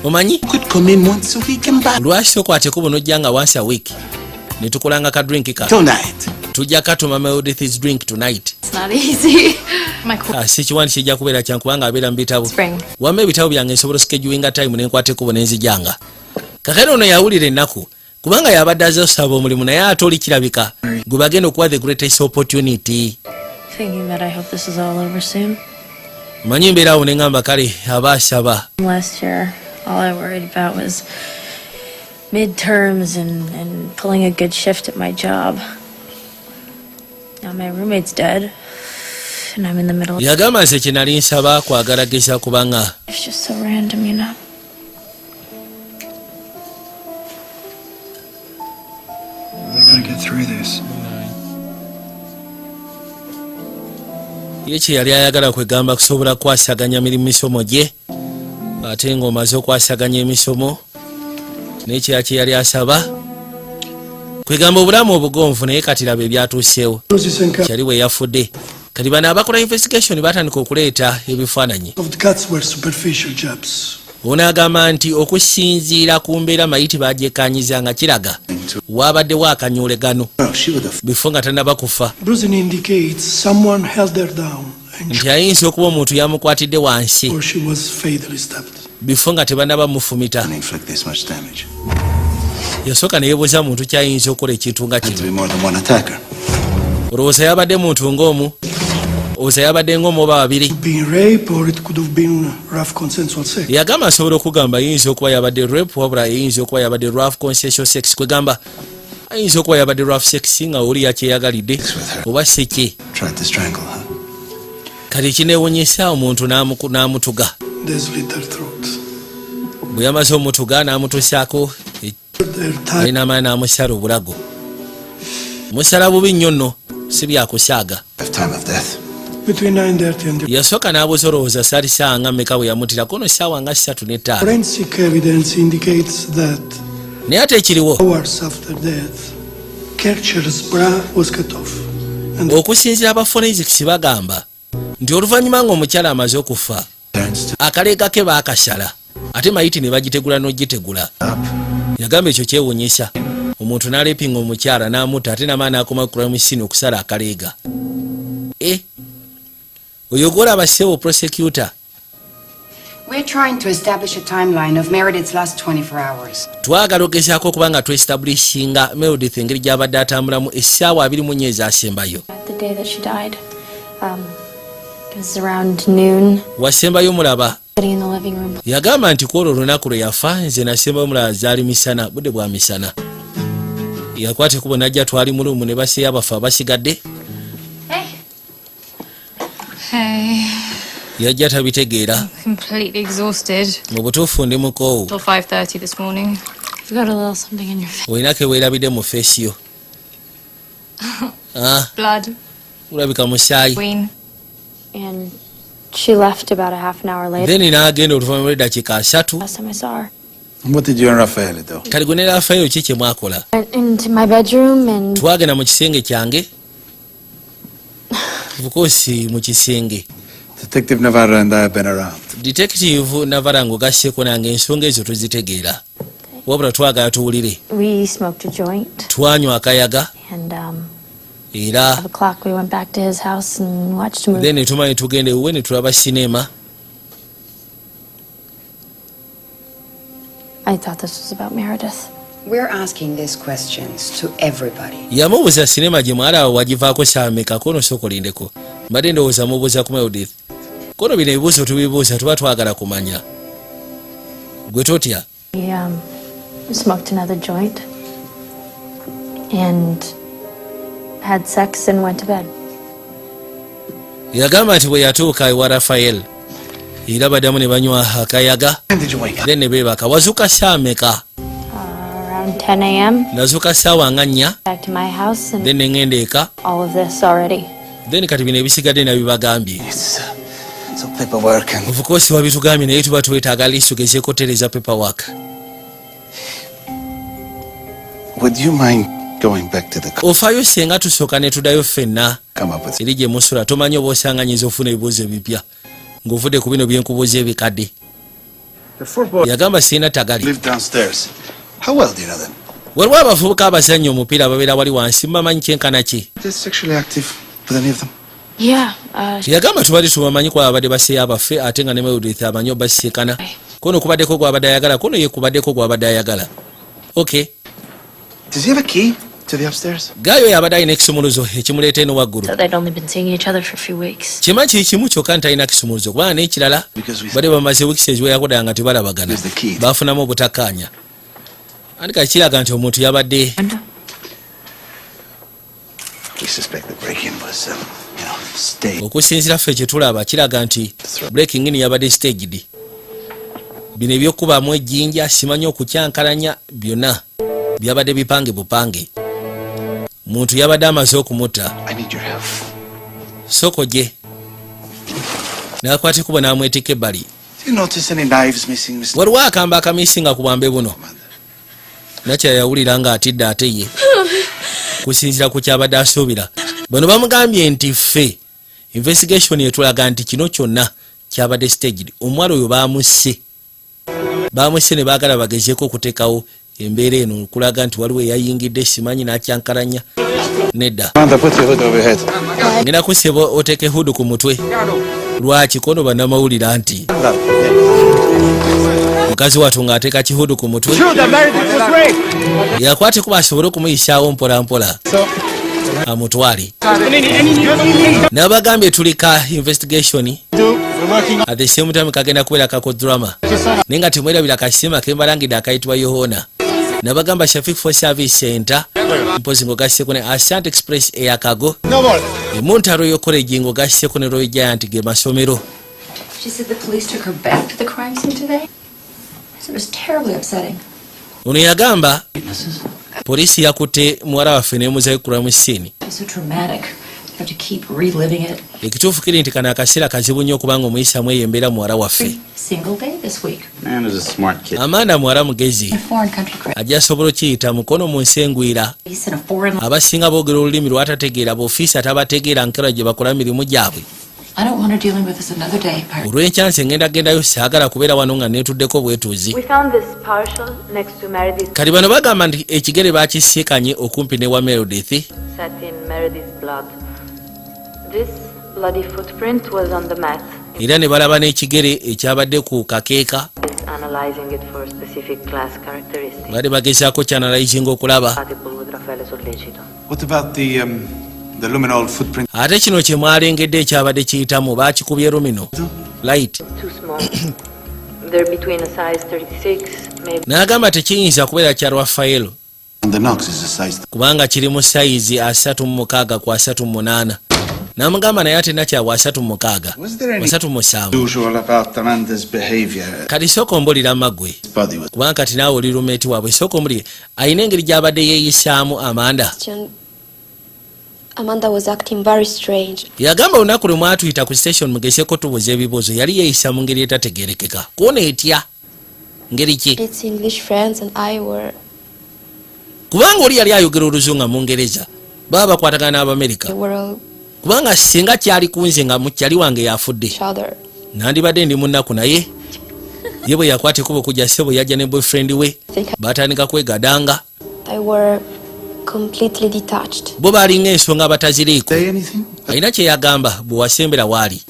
[SPEAKER 2] Omanyi?
[SPEAKER 8] Could come in once a week and back.
[SPEAKER 2] Lwaki okwata ekkubo n'ojja nga once a week. Ne tukolanga ka drink ka.
[SPEAKER 8] Tonight.
[SPEAKER 2] Tujja katuma Meredith's drink tonight.
[SPEAKER 5] It's not easy. My
[SPEAKER 2] Si kiwani kijja kubeera kyankubanga abeera mu bitabo.
[SPEAKER 5] spring.
[SPEAKER 2] Wamma ebitabo byange nsobola schedulinga time ne nkwata ekkubo ne nzijjanga. Kakero ono yawulira ennaku. Kubanga yabadde azosaba omulimu naye ate oli kirabika. Gwe bagenda okuwa the greatest opportunity.
[SPEAKER 3] Thinking that I hope this is all over soon.
[SPEAKER 2] Manyi mbeera awo ne ngamba kale aba asaba.
[SPEAKER 3] Last year, all I worried about was midterms and pulling a good shift at my job. Now my roommate's dead, and I'm in the middle.
[SPEAKER 2] Yagamba nze kye nali nsaba kwagalageza kubanga
[SPEAKER 3] It's just so random, you know.
[SPEAKER 6] I gotta get through this.
[SPEAKER 2] ye kye yali ayagala kwegamba kusobola kwasaganya mirimu misomo gye ate ng'omaze okwasaganya emisomo n'ekirala kye yali asaba kwegamba obulamu obugonvu naye kati laba ebyatuuseewo kyali bwe yafudde kati bano abakola investigation batandika okuleeta ebifaananyi
[SPEAKER 9] Of the cuts were superficial jabs.
[SPEAKER 2] ono agamba nti okusinziira ku mbeera mayiti bagyekanyiza nga kiraga waabaddewo akanyuulegano
[SPEAKER 7] No, she would have.
[SPEAKER 2] bifo nga tannaba kufa
[SPEAKER 9] Bruising indicates someone held her down and
[SPEAKER 2] nti ayinza okuba omuntu yamukwatidde wansi
[SPEAKER 9] or she was fatally stabbed.
[SPEAKER 2] bifo nga tebannaba mufumita
[SPEAKER 7] Inflict this much damage.
[SPEAKER 2] yasooka neyebuuza muntu kyayinza okukola ekintu nga
[SPEAKER 7] Had to
[SPEAKER 2] kino
[SPEAKER 7] be more than one attacker.
[SPEAKER 2] olowooza yabadde muntu ng'omu olowooza yabadde ng'omu oba babiri
[SPEAKER 9] Being rape or it could have been rough consensual sex.
[SPEAKER 2] yagamba asobola okugamba ayinza okuba yabadde rape wabula ayinza okuba yabadde rough consensual sex kwegamba ayinza okuba yabadde rough sex nga oli yakyeyagalidde oba si ki
[SPEAKER 7] Tried to strangle her.
[SPEAKER 2] kati kineewunyisa omuntu n'amutuga
[SPEAKER 9] They slit her throat.
[SPEAKER 2] bwe yamaze omutuga n'amutusaako
[SPEAKER 9] Their time
[SPEAKER 2] alina amaanyi n'amusala obulago musala bubi nnyo nno si byakusaaga
[SPEAKER 7] Have time of death.
[SPEAKER 9] between 9:30 and
[SPEAKER 2] yasooka n'abuuza olowooza saali saawa nga mmeka bwe yamutirako no saawa nga 3:05
[SPEAKER 9] forensic evidence indicates that
[SPEAKER 2] naye ate ekiriwo
[SPEAKER 9] hours after death, Kercher's bra was cut off. And
[SPEAKER 2] okusinziira aba forensics bagamba nti oluvannyuma ng'omukyala amaze okufa
[SPEAKER 7] Turns to
[SPEAKER 2] akaleega ke baakasala ate mayiti ne bagitegula n'ogitegula yagamba ekyo kyewunyisa omuntu n'aleepinga omukyala n'amutta ate namaa n'akoma crime scene okusala akaleega oyo gwolaba ssebo prosecutor
[SPEAKER 10] We're trying to establish a timeline of Meredith's last 24 hours.
[SPEAKER 2] twagala ogezaako okuba nga tweestablishinga Meredith engeri gy'abadde atambulamu essaawa 24 ezaasembayo
[SPEAKER 5] The day that she died, it was around noon,
[SPEAKER 2] wasembayo mulaba
[SPEAKER 5] sitting in the living room.
[SPEAKER 2] yagamba nti kwolwo olunaku lwe yafa nze nasembayo mulaba zaali misana budde bwa misana yakwata ekubo najja twali mu luumu ne baseeyo abafu abasigadde
[SPEAKER 4] Hey,
[SPEAKER 2] yajja tabitegeera
[SPEAKER 4] completely exhausted.
[SPEAKER 2] mu butuufu ndi mukoowu
[SPEAKER 4] Till 5:30 this morning.
[SPEAKER 5] You got a little something in your face.
[SPEAKER 2] olinako eweerabidde mu feesi yo
[SPEAKER 4] Blood,
[SPEAKER 2] ulabika musaayi
[SPEAKER 4] queen.
[SPEAKER 5] And she left about a half an hour later.
[SPEAKER 2] then n'agenda oluvannyuma lw'eddakiika 3
[SPEAKER 5] Last time I saw her.
[SPEAKER 7] What did you and Raphael do?
[SPEAKER 2] kale gwe ne Rafael ki kye mwakola
[SPEAKER 5] Went into my bedroom and
[SPEAKER 2] twagenda mu kisenge kyange bukoosi mu kisenge
[SPEAKER 7] Detective Navarro and I have been around.
[SPEAKER 2] detective navarango gasseeko nange ensonga ezo tuzitegeera wabula twagala tuwulire
[SPEAKER 5] we smoked a joint.
[SPEAKER 2] twanywa akayaga
[SPEAKER 5] And
[SPEAKER 2] era
[SPEAKER 5] 5 o'clock we went back to his house and watched a movie.
[SPEAKER 2] then ne tumanyi tugenda ewuwe ne tulaba sinema
[SPEAKER 5] I thought this was about Meredith.
[SPEAKER 10] We're asking these questions to everybody.
[SPEAKER 2] yamubuuza sinema gye mwalaba wagivaako saameka kono sokolindeko mbadde ndowooza mubuuza ku Meredith kono bino ebibuuzo tubibuuza tuba twagala kumanya gwe totya
[SPEAKER 5] We smoked another joint and had sex and went to bed.
[SPEAKER 2] yagamba nti bwe yatuuka ewa Rafael era baddamu ne banywa akayaga then ne beebaka. Wazuuka saameka?
[SPEAKER 5] Around 10 a.m.
[SPEAKER 2] Nazuuka ssaawa nga 4
[SPEAKER 5] Back to my house and
[SPEAKER 2] then ne ngenda eka
[SPEAKER 5] all of this already.
[SPEAKER 2] then kati bino ebisigadde nabibagambye.
[SPEAKER 8] So paperwork and...
[SPEAKER 2] Of course wabitugambye naye tuba twetaaga liiso gezeeko tereza paperwork.
[SPEAKER 8] Would you mind going back to the...
[SPEAKER 2] Ofaayo senga tusooka ne tuddayo ffenna
[SPEAKER 8] Come up with...
[SPEAKER 2] eri gye musula. Tomanyi oba osanganyiza ofuna ebibuuzo ebipya ng'ovudde ku bino byenkubuuza ebikadde. Yagamba sirina tagali.
[SPEAKER 8] Live downstairs. How well do you know them?
[SPEAKER 2] Waliwo abavubuka abazannya omupiira ababeera wali wansi mbamanyi kyenkana ki?
[SPEAKER 8] They're sexually active with any of them?
[SPEAKER 5] Yeah,
[SPEAKER 2] Yagamba tubadde tubamanyi kwa abadde baseeyo abaffe ate nga ne Meredith amanyi obasisikana. Kono kubaddeko gwabadde ayagala, kono ye kubaddeko gwabadde ayagala. Okay.
[SPEAKER 8] Does he have a key to the upstairs?
[SPEAKER 2] Gaayo yabadde alina ekisumuluzo ekimuleeta eno waggulu.
[SPEAKER 3] So they'd only been seeing each other for a few weeks.
[SPEAKER 2] Kimanyi kimu kyokka ntalina kisumuluzo kubanga n'ekirala badde bamaze wiikisi eziwerako nga tebalabagana baafunamu obutakkaanya. Andika kiraga nti omuntu yabadde...
[SPEAKER 8] We suspect the break-in was, staged.
[SPEAKER 2] Okusinziira ffe kye tulaba kiraga nti breaking in yabadde staged. Bino ebyokubaamu ejjinja simanyi okukyankalanya byonna byabadde bipange bupange. Muntu yabadde amaze okumutta.
[SPEAKER 8] I need your help.
[SPEAKER 2] Soko gye n'akwata ekubo n'amwetika ebbali.
[SPEAKER 8] Do you notice any knives missing, Mr.
[SPEAKER 2] Waliwo akambe akamisinga ku bwambe buno. Nakya yawulira nga atidde ate ye kusinziira ku kyabadde asuubira. Bano bamugambye nti ffe investigation yetulaga nti kino kyonna kyabadde staged. Omuwala oyo baamusse ne baagala bagezeeko okuteekawo embeera eno okulaga nti waliwo eyayingidde simanyi n'akyankalanya nedda. Ngenda kuseba oteeke hudu ku mutwe. Lwaki kono bannamawulira nti mukazi wattu ng'ateeka kihudu ku mutwe yakwate kuba asobole okumuyisaawo mpola mpola amutwale. N'abagambye tulika investigation at the same time kagenda kubeera kako drama naye nga temwerabira kasima kembalangidde akayitibwa Yohona. N'abagamba Shafik for Service Center mpozi ng'ogasseko ne Asante Express eyakago emuntaro y'okoleji ng'ogasseko ne Royal Giant ge masomero.
[SPEAKER 4] She said the police took her back to the crime scene today. It was terribly upsetting.
[SPEAKER 2] Ono yagamba poliisi yakutte muwala waffe n'emuzayo crime scene.
[SPEAKER 4] It's so traumatic. You have to keep reliving it.
[SPEAKER 2] Ekituufu kiri nti kano akaseera kazibu nnyo okubanga omuyisaamu eyo embeera muwala waffe.
[SPEAKER 4] Single day this week.
[SPEAKER 8] Man is a smart kid.
[SPEAKER 2] Amanda muwala mugezi
[SPEAKER 4] A foreign country crime.
[SPEAKER 2] ajja asobola okiyita mukono mu nsengwira.
[SPEAKER 4] He's in a foreign.
[SPEAKER 2] Abasinga boogera olulimi lwatategeera b'ofiisi atabategeera nkera gye bakola mirimu gyabwe.
[SPEAKER 4] I don't want her dealing with this another day.
[SPEAKER 2] Olw'enkyansi ngenda saagala kubeera wano nga neetuddeko bwetuuzi.
[SPEAKER 5] We found this partial next to Meredith's
[SPEAKER 2] Kati bano bagamba nti ekigere bakisiikanye okumpi ne wa Meredith.
[SPEAKER 5] set in Meredith's blood. This bloody footprint was on the mat.
[SPEAKER 2] Era ne balaba n'ekigere ekyabadde ku kakeeka.
[SPEAKER 5] It's analyzing it for specific class characteristics.
[SPEAKER 2] Baali bagezaako kyanalayizing okulaba.
[SPEAKER 5] Compatible with Raffaele Sollecito.
[SPEAKER 6] What about the luminol footprint?
[SPEAKER 2] Ate kino kye mwalengedde ekyabadde kiyitamu baakikubye lumino. Light.
[SPEAKER 5] Too small. They're between a size 36, maybe.
[SPEAKER 2] N'agamba tekiyinza kubeera kya Raffaello.
[SPEAKER 8] And the Knox is a size...
[SPEAKER 2] Kubanga kiri mu sayizi 36 ku 38. N'amugamba naye ate nakyawa 36.
[SPEAKER 8] Was there any
[SPEAKER 2] 37.
[SPEAKER 8] usual about Amanda's behavior?
[SPEAKER 2] Kati sooka ombulira Maggwe.
[SPEAKER 8] His body was...
[SPEAKER 2] Kubanga kati naawe oli rumeeti waabwe sooka ombulire ayina engeri gy'abadde yeeyisaamu Amanda.
[SPEAKER 5] Amanda was acting very strange.
[SPEAKER 2] Yagamba olunaku lwe mwatuyita ku station mugezeeko tubuuza ebibuuzo yali yeeyisa mu ngeri etategeerekeka. Kuona etya ngeri ki?
[SPEAKER 5] Its English friends and I were...
[SPEAKER 2] Kubanga oli yali ayogera Oluzunga mu Ngereza baba bakwatagana n'Abamerika. Kubanga singa kyali kunze nga mukyali wange yafudde nandibadde ndi munnaku naye ye bwe yakwata ekubo kujja ssebo yajja ne boyfriend we batandika kwegadanga.
[SPEAKER 5] I were completely detached.
[SPEAKER 2] Bo balinga ensonga bataziriiko. Alina kye yagamba bwe wasembera waali.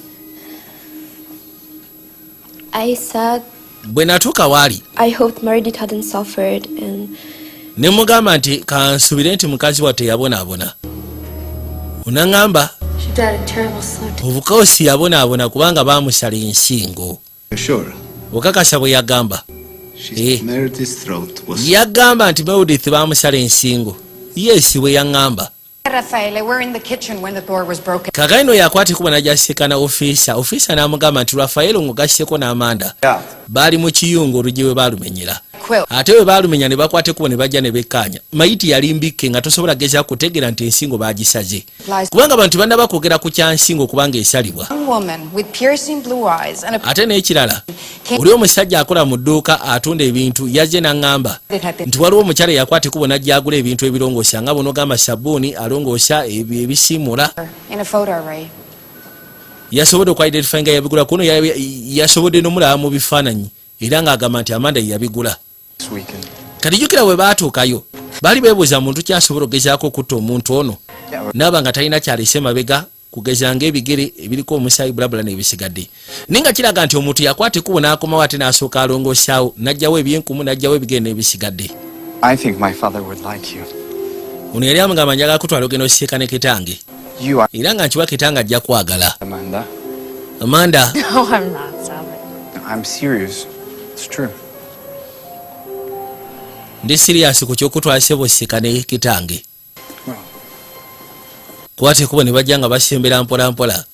[SPEAKER 5] I said
[SPEAKER 2] bwe natuuka waali
[SPEAKER 5] I hoped Meredith hadn't suffered and...
[SPEAKER 2] ne mugamba nti kansubire nti mukazi wa teyabonaabona. Onaŋŋamba obukoosi yabonaabona kubanga baamusala ensingo. Okakasa bwe yagamba. Yagamba nti Meredith baamusala ensingo. Yes bwe yaŋŋamba.
[SPEAKER 10] Raffaele, we're in the kitchen when the door was broken.
[SPEAKER 2] Kagaino yakwatibwa najjasikana ofisa n'amugamba nti Rafaelo ng'ogasseko n'Amanda baali mu kiyungu oluggi we baalumenyera ate we baalumenya ne bakwateko ne bajja ne bekkaanya mayiti yali mbikke nga tosobola gezaako kutegeera nti ensingo baagisaze kubanga abantu banna bakwogera ku kyansingo kubanga esalibwa ate n'ekirala oli omusajja akola mu dduuka atunda ebintu yazze n'aŋŋamba nti waliwo omukyala yakwateko n'ajja agula ebintu ebirongoosa nga bonogamba sabbuuni alongoosa ebisiimula yasobodde okwidentify nga yabigula kuno yasobodde n'omulaba mu bifaananyi era ng'agamba nti Amanda yabigula kati jjukira bwe baatuukayo baali beebuuza muntu kyasobola okugezaako okutta omuntu ono naaba nga talina kyalese mabega kugeza ng'ebigere ebiriko omusaayi bulabula n'ebisigadde naye nga kiraga nti omuntu yakwata ekkubo n'akomawo ate n'asooka alongoosaawo n'ajjawo ebyenkumu n'ajjawo ebigere n'ebisigadde ono yali amugamba njagala kutwala ogenda osisiika ne kitange era nga nkiwa kitange ajja kwagala Amanda.
[SPEAKER 5] No, I'm not. Stop it.
[SPEAKER 6] I'm serious. It's true.
[SPEAKER 2] Ndi serious ku kyokutwala sebo osisiika ne kitange kwate kuba ne bajja nga basembera mpola mpola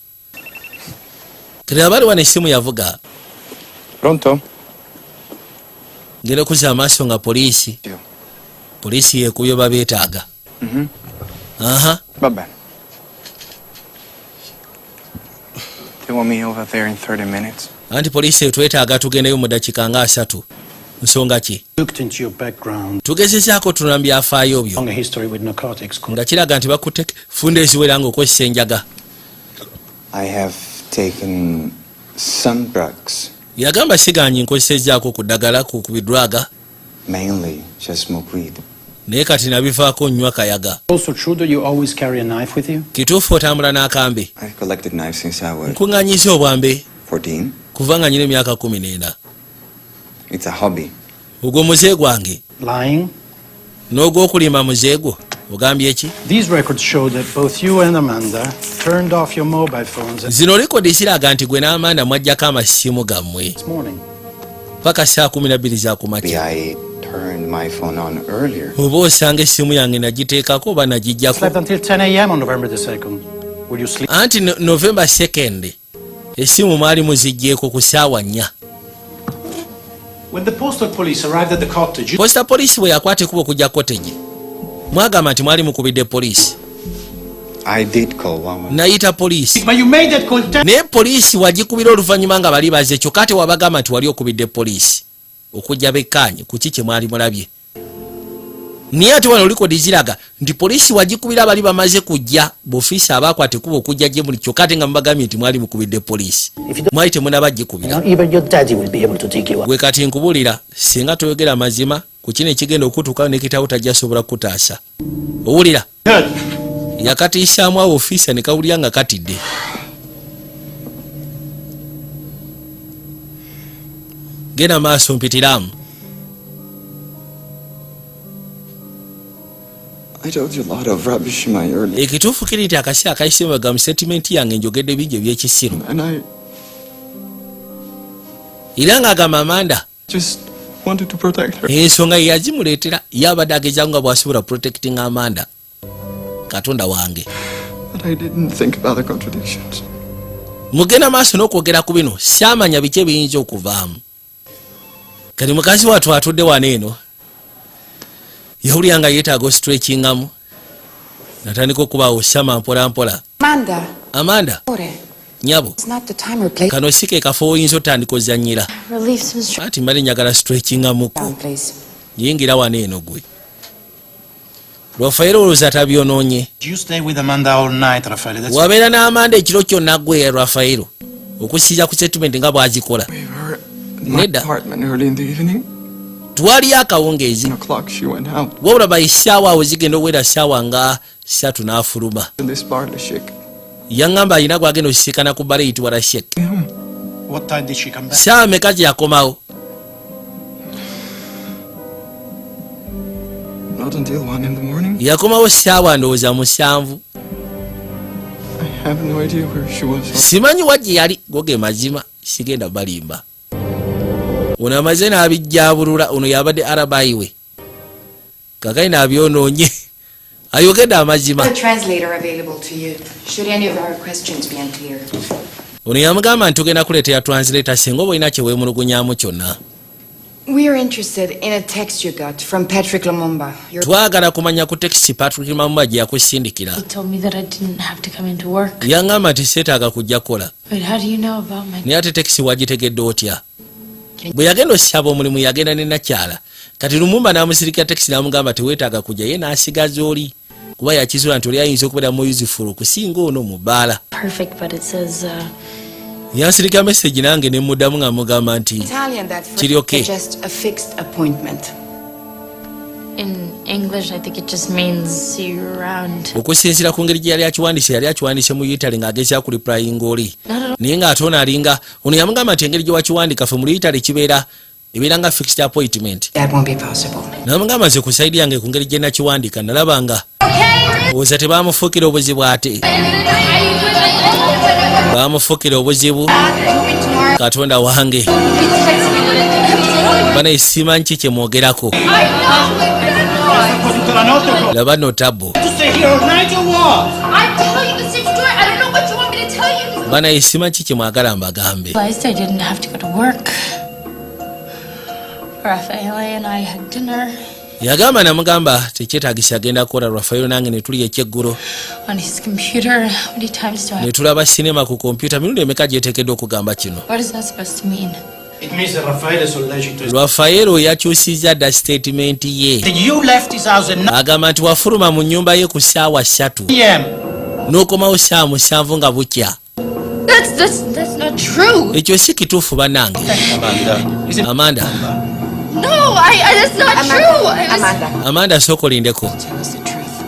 [SPEAKER 2] kera bali wane simu yavuga
[SPEAKER 6] Pronto?
[SPEAKER 2] ngere kuza amaaso nga polisi yekubye babeetaaga aha
[SPEAKER 6] Bye-bye. They want me over there in 30 minutes.
[SPEAKER 2] anti polisi etwetaaga tugendeyo mu dakiika nga 3 nsonga ki tugezezaako tunula mu byafaayo byo nga kiraga nti bakutte funda eziwera ng'okozesa enjaga yagamba siganyi nkozesezaako ku ddagala ku bidwaga naye kati nabivaako nnywa kayaga kituufu otambula n'akambe nkuŋŋanyiza obwambe kuva nga nyina emyaka 14 ogwo muze gwange n'ogw'okulima muze gwo ogambye ki zino likodi ziraga nti gwe n'Amanda mwajjako amasimu gammwe paka saa 12 za kumakya oba osanga essimu yange nagiteekako oba nagijjako anti November 2nd essimu mwali muziggyeko ku ssaawa 4
[SPEAKER 7] When the postal police arrived at the cottage,
[SPEAKER 2] Postal police bwe yakwata ekkubo okujja cottage mwagamba nti mwali mukubidde poliisi nayita poliisi
[SPEAKER 7] but you made that call
[SPEAKER 2] naye poliisi wagikubira oluvannyuma nga bali baze kyokka ate wabagamba nti wali okubidde poliisi okujja bekkaanye ku ki kye mwali mulabye naye ate wano likodi ziraga nti poliisi wagikubira bali bamaze kujja b'ofiisi abaakwata ekkubo okujja gye muli kyokka ate nga mubagambye nti mwali mukubidde poliisi mwali temunabagikubira gwe kati nkubuulira singa toyogera mazima ku kino ekigenda okutuukawo nekitawo tajja sobola kutaasa owulira yakatiisaamu awo ofiisa ne kawulira nga katidde genda maaso mpitiramu ekituufu kiri nti akaseera akayisembaga mu setimenti yange njogedde bingi ebyekisiru era ng'agamba Amanda ensonga ye yagimuleetera yabadde agezako nga bw'asobola protecting Amanda katonda wange mugenda maaso n'okwogera ku bino saamanya biki ebiyinza okuvaamu kati mukazi wattu atudde wano eno yawulira nga yeetaaga ostretchingamu natandika okubaawo osama mpola mpola Amanda nyabo kano si ke kafo oyinza otandika ozannyira ati mbale njagala stretchingamuko yingira wano eno gwe Rafaelo olowooza tabyonoonye wabeera n'Amanda ekiro kyonna gwe Rafaelo okusiiza ku settlement nga bw'agikola nedda twaliyo akawungeezi wabula bayisaawa awo zigenda owera ssaawa nga 3 n'afuluma yaŋŋamba alina gwagenda osisiikana ku bbala eyitibwa Rashek ssaawa meka gye yakomawo yakomawo ssaawa ndowooza 7 simanyi wagye yali goge mazima sigenda balimba ono amaze n'abijjaabulula ono yabadde arabayiwe kakali n'abyonoonye ayogedde amazima.
[SPEAKER 10] A translator available to you, should any of our questions be unclear.
[SPEAKER 2] Ono yamugamba nti tugenda kuleetera translator singa oba olina kye weemulugunyaamu kyonna.
[SPEAKER 10] We are interested in a text you got from Patrick Lumumba.
[SPEAKER 2] Twagala kumanya ku tekisi Patrick Lumumba gye yakusindikira.
[SPEAKER 3] He told me that I didn't have to come into work.
[SPEAKER 2] Yangamba nti seetaaga kujja kukola.
[SPEAKER 3] But how do you know about my...
[SPEAKER 2] Naye ate tekisi wagitegedde otya? Bwe yagenda osaba omulimu yagenda ne nakyala. Kati Lumumba n'amusirikira tekisi n'amugamba teweetaaga kujja ye n'asigaza oli. Kuba yakizuula nti oli ayinza okubeera mu useful okusinga ono mu bbaala.
[SPEAKER 3] Perfect, but it says,
[SPEAKER 2] yansirika message nange ne muddamu nga mugamba nti
[SPEAKER 10] Italian, that
[SPEAKER 2] kiri okay.
[SPEAKER 10] just a fixed appointment.
[SPEAKER 3] in English, I think it just means see you around.
[SPEAKER 2] Okusinziira ku ngeri gye yali akiwandiise mu Italy ng'agezaako kulipurayinga oli. Naye ng'ate ono alinga ono yamugamba nti engeri gye wakiwandiika ffe mu Italy ebeera nga fixed appointment.
[SPEAKER 10] That won't be possible.
[SPEAKER 2] Namugamba nze ku sayidi yange ku ngeri gye nakiwandiika nalabanga oza tebaamufuukira obuzibu ate. Baamufuukira obuzibu Katonda wange. Bana simanyi ki kye mwogerako. Laba notabo. Bana simanyi ki kye mwagala mbagambe.
[SPEAKER 3] I didn't have to go to work. Raphael and I had dinner.
[SPEAKER 2] Yagamba namugamba tekyetaagisa agenda kukola Raphael nange ne tuli ekyeggulo.
[SPEAKER 3] On his computer. How many times do I...
[SPEAKER 2] Ne tulaba sinema ku kompyuta mirundi emeka gyeteekeddwa okugamba kino.
[SPEAKER 3] What is that supposed to mean?
[SPEAKER 9] It means that Raphael is allergic to...
[SPEAKER 2] Raphael yakyusizza dda statement ye.
[SPEAKER 9] You left his house at 9
[SPEAKER 2] Agamba nti wafuluma mu nnyumba ye ku ssaawa 3
[SPEAKER 9] p.m.
[SPEAKER 2] n'okomawo ssaawa 7 nga bukya.
[SPEAKER 3] That's not true.
[SPEAKER 2] Ekyo si kituufu bannange. Amanda.
[SPEAKER 3] No, that's not true.
[SPEAKER 2] Amanda sooka olindeko.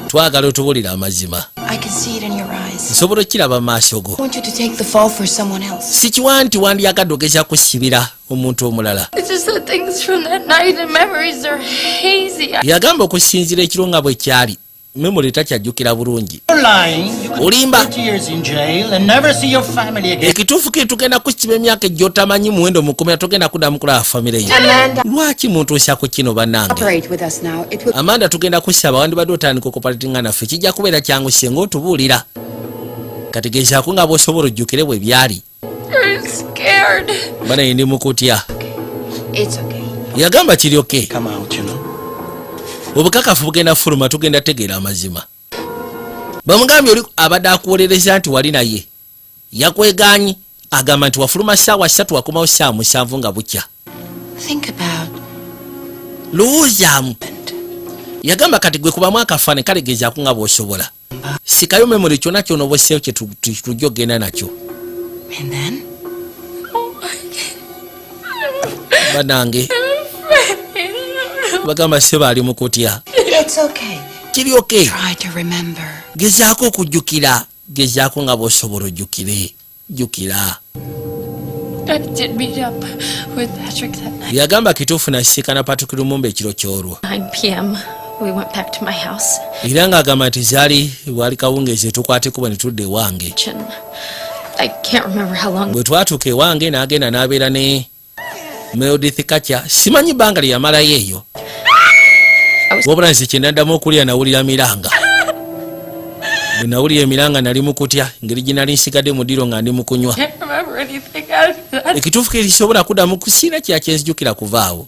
[SPEAKER 2] Twagala otubulira amazima.
[SPEAKER 10] I can see it in your eyes.
[SPEAKER 2] Nsobola okiraba mu maaso go.
[SPEAKER 10] I want you to take the fall for someone else.
[SPEAKER 2] Sikiwa nti wandyagadde ogeza kusibira omuntu omulala.
[SPEAKER 3] It's just that things from that night and memories are hazy.
[SPEAKER 2] Yagamba okusinziira ekiro nga bwe kyali. Memory takyajjukira bulungi. Olimba. Ekituufu kiri tugenda kusiba emyaka ejjo otamanyi muwendo mukomera tugenda kuddamu kulaba famire ye. Lwaki muntuusa ku kino bannange? Amanda tugenda kusaba wandibadde otandika okupalatinga naffe kijja kubeera kyangu singa otubuulira. Kategeezaako nga bw'osobola ojjukire bwe byali. Bana ye ndi mukutya. Yagamba kiri okay. Obukakafu bugenda fuluma tugenda tegeera amazima. Bamugambye oli abadde akuwolereza nti wali naye. Yakwegaanyi agamba nti wafuluma ssaawa 3 wakomawo ssaawa 7 nga bukya. Lowoozaamu. Yagamba kati gwe kubamu akafaane kalegezaako nga bw'osobola. Sikayo memori kyonna ky'onooboseewo kye tujja okgenda nakyo. Bannange. Bagamba seba ali mukutya. Kiri okay. Gezaako okujjukira. Gezaako nga bw'osobola ojjukire. Jjukira.
[SPEAKER 3] I did meet up with Patrick that night.
[SPEAKER 2] Yagamba kituufu nasisikana Patrick Lumumba ekiro kyolwo.
[SPEAKER 3] 9 p.m. We went back to my house.
[SPEAKER 2] Era ng'agamba nti zaali wali kawungeezi tukwate kuba ne tudda ewange.
[SPEAKER 3] I can't remember how long.
[SPEAKER 2] Bwe twatuuka ewange n'agenda n'abeera ne Meredith Kacha. Simanyi bbanga lye yamalayo eyo. Wabula nze kye ndaddamu okulya nawulira miranga. Bwe nawulira emiranga nali mukutya engeri gye nali nsigadde mu ddiro nga ndi mu kunywa. Ekituufu kirisobola kuddamu kusiina kya kyenzijjukira kuva awo.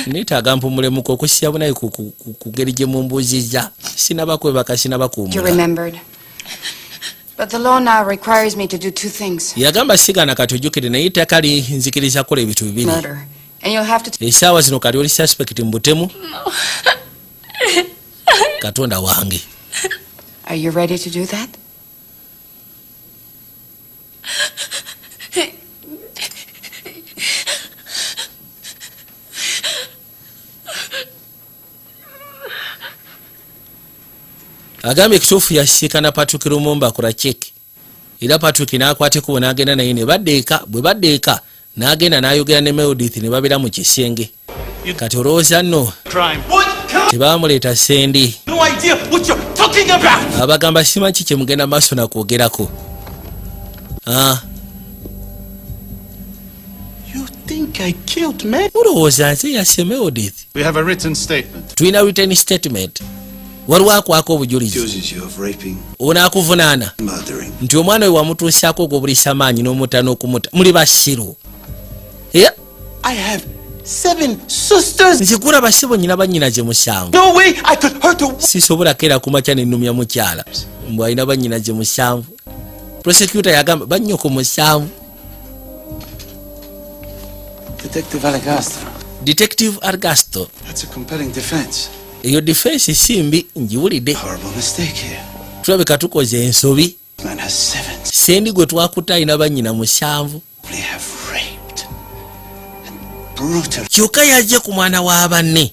[SPEAKER 2] Neetaaga mpumulemuko okusiya bunaye ku ngeri gye mumbuuzizza. Sinaba kwebaka sinaba kuwummula.
[SPEAKER 10] But the law now requires me to do 2 things.
[SPEAKER 2] Yagamba sigana kati ojjukire naye ettaka linzikiriza kukola ebintu bibiri.
[SPEAKER 10] Murder. And you'll have to...
[SPEAKER 2] Essaawa zino kati oli suspect mu butemu. Katonda wange.
[SPEAKER 10] Are you ready to do that? Agambye ekituufu yasiikana Patrick Lumumba akola cheki. Era Patrick n'akwata ekkubo n'agenda naye ne baddeeka. Bwe baddeeka n'agenda n'ayogera ne Meredith ne babeera mu kisenge. Kati olowooza nno tebaamuleeta sendi. Abagamba simanyi ki kye mugenda maaso nakwogerako. Olowooza nze yase Meredith.
[SPEAKER 7] We have a written statement.
[SPEAKER 2] Tulina written statement. waliwo akwako obujulizi
[SPEAKER 8] Accuses you of raping,
[SPEAKER 2] onaakuvunaana
[SPEAKER 8] murdering.
[SPEAKER 2] nti omwana we wamutuusaako ogwobulisa maanyi n'omutta n'okumuta muli basiru.
[SPEAKER 8] I have 7 sisters.
[SPEAKER 2] nze kulaba sibo nyina bannyina gye musanvu.
[SPEAKER 8] No way I could hurt her.
[SPEAKER 2] sisobola kera kumakya nennumya mukyala mbw alina bannyina gye musanvu. prosecutor yagamba bannyoko musanvu. Detective Argasto.
[SPEAKER 8] That's a compelling defense.
[SPEAKER 2] Eyo defense simbi njiwulidde.
[SPEAKER 8] Horrible mistake here.
[SPEAKER 2] Tulabika tukoze ensobi.
[SPEAKER 8] Man has 7.
[SPEAKER 2] Sendi gwe twakuta alina bannyina musanvu.
[SPEAKER 8] They have raped and brutal.
[SPEAKER 2] Kyokka yaje ku mwana wa banne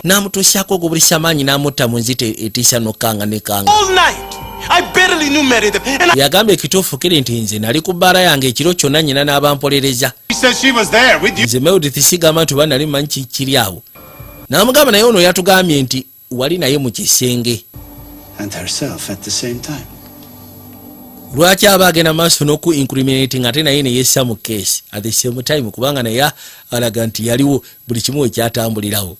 [SPEAKER 2] n'amutuusyako ogubulisa maanyi n'amutta mu nzita etiisa n'okkanga n'ekanga.
[SPEAKER 8] All night. I barely knew Meredith. And
[SPEAKER 2] yagamba ekituufu kiri nti nze nali ku bbaala yange ekiro kyonna nnyina n'abampolereza.
[SPEAKER 7] She said she was there with you.
[SPEAKER 2] nze Meredith sigamba nti oba nali mmanyi kiri awo. N'amugamba naye ono yatugambye nti wali naye mu kisenge.
[SPEAKER 8] And herself at the same time.
[SPEAKER 2] Lwaki aba agenda maaso n'oku incriminating ate naye ne yessa mu case at the same time kubanga naye alaga nti yaliwo buli kimu ekyatambulirawo.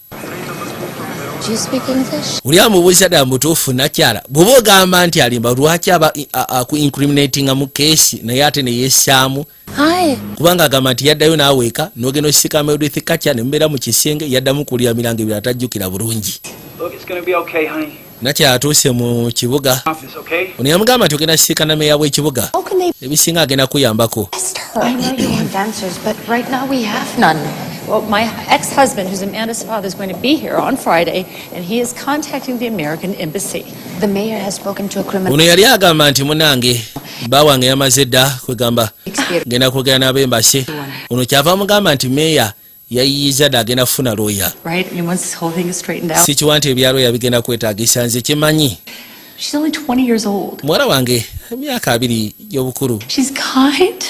[SPEAKER 5] Do you speak English?
[SPEAKER 2] Uli amubuuza ddala mutuufu nakyala bw'oba ogamba nti alimba lwaki aba aku incriminating mu case naye ate ne yessaamu.
[SPEAKER 5] Hi.
[SPEAKER 2] Kubanga agamba nti yaddayo n'aweeka n'ogenda osika Meredith Kacha ne mbeera mu kisenge yaddamu kulira mirango ebiri atajjukira bulungi.
[SPEAKER 11] Look, it's going to be okay, honey.
[SPEAKER 2] Nakyala atuuse mu kibuga.
[SPEAKER 11] Office, okay?
[SPEAKER 2] Ono yamugamba nti ogenda sisiika na meeya w'ekibuga.
[SPEAKER 5] How can they
[SPEAKER 2] Ebisinga agenda kuyambako.
[SPEAKER 5] arrest her?
[SPEAKER 4] I know you want answers, but right now we have none. Well, my ex-husband, who's Amanda's father, is going to be here on Friday, and he is contacting the American embassy.
[SPEAKER 5] The mayor has spoken to a criminal.
[SPEAKER 2] Ono yali agamba nti munange bba wange yamaze dda kwegamba genda kwogera n'abembase. Ono kyava mugamba nti meeya yayiyiza dda agenda kufuna looya.
[SPEAKER 4] Right? I mean, once this whole thing is straightened out.
[SPEAKER 2] Si kiwa nti ebyalooya bigenda kwetaagisa nze kimanyi.
[SPEAKER 4] She's only 20 years old.
[SPEAKER 2] Muwala wange emyaka 2 y'obukulu.
[SPEAKER 4] She's kind,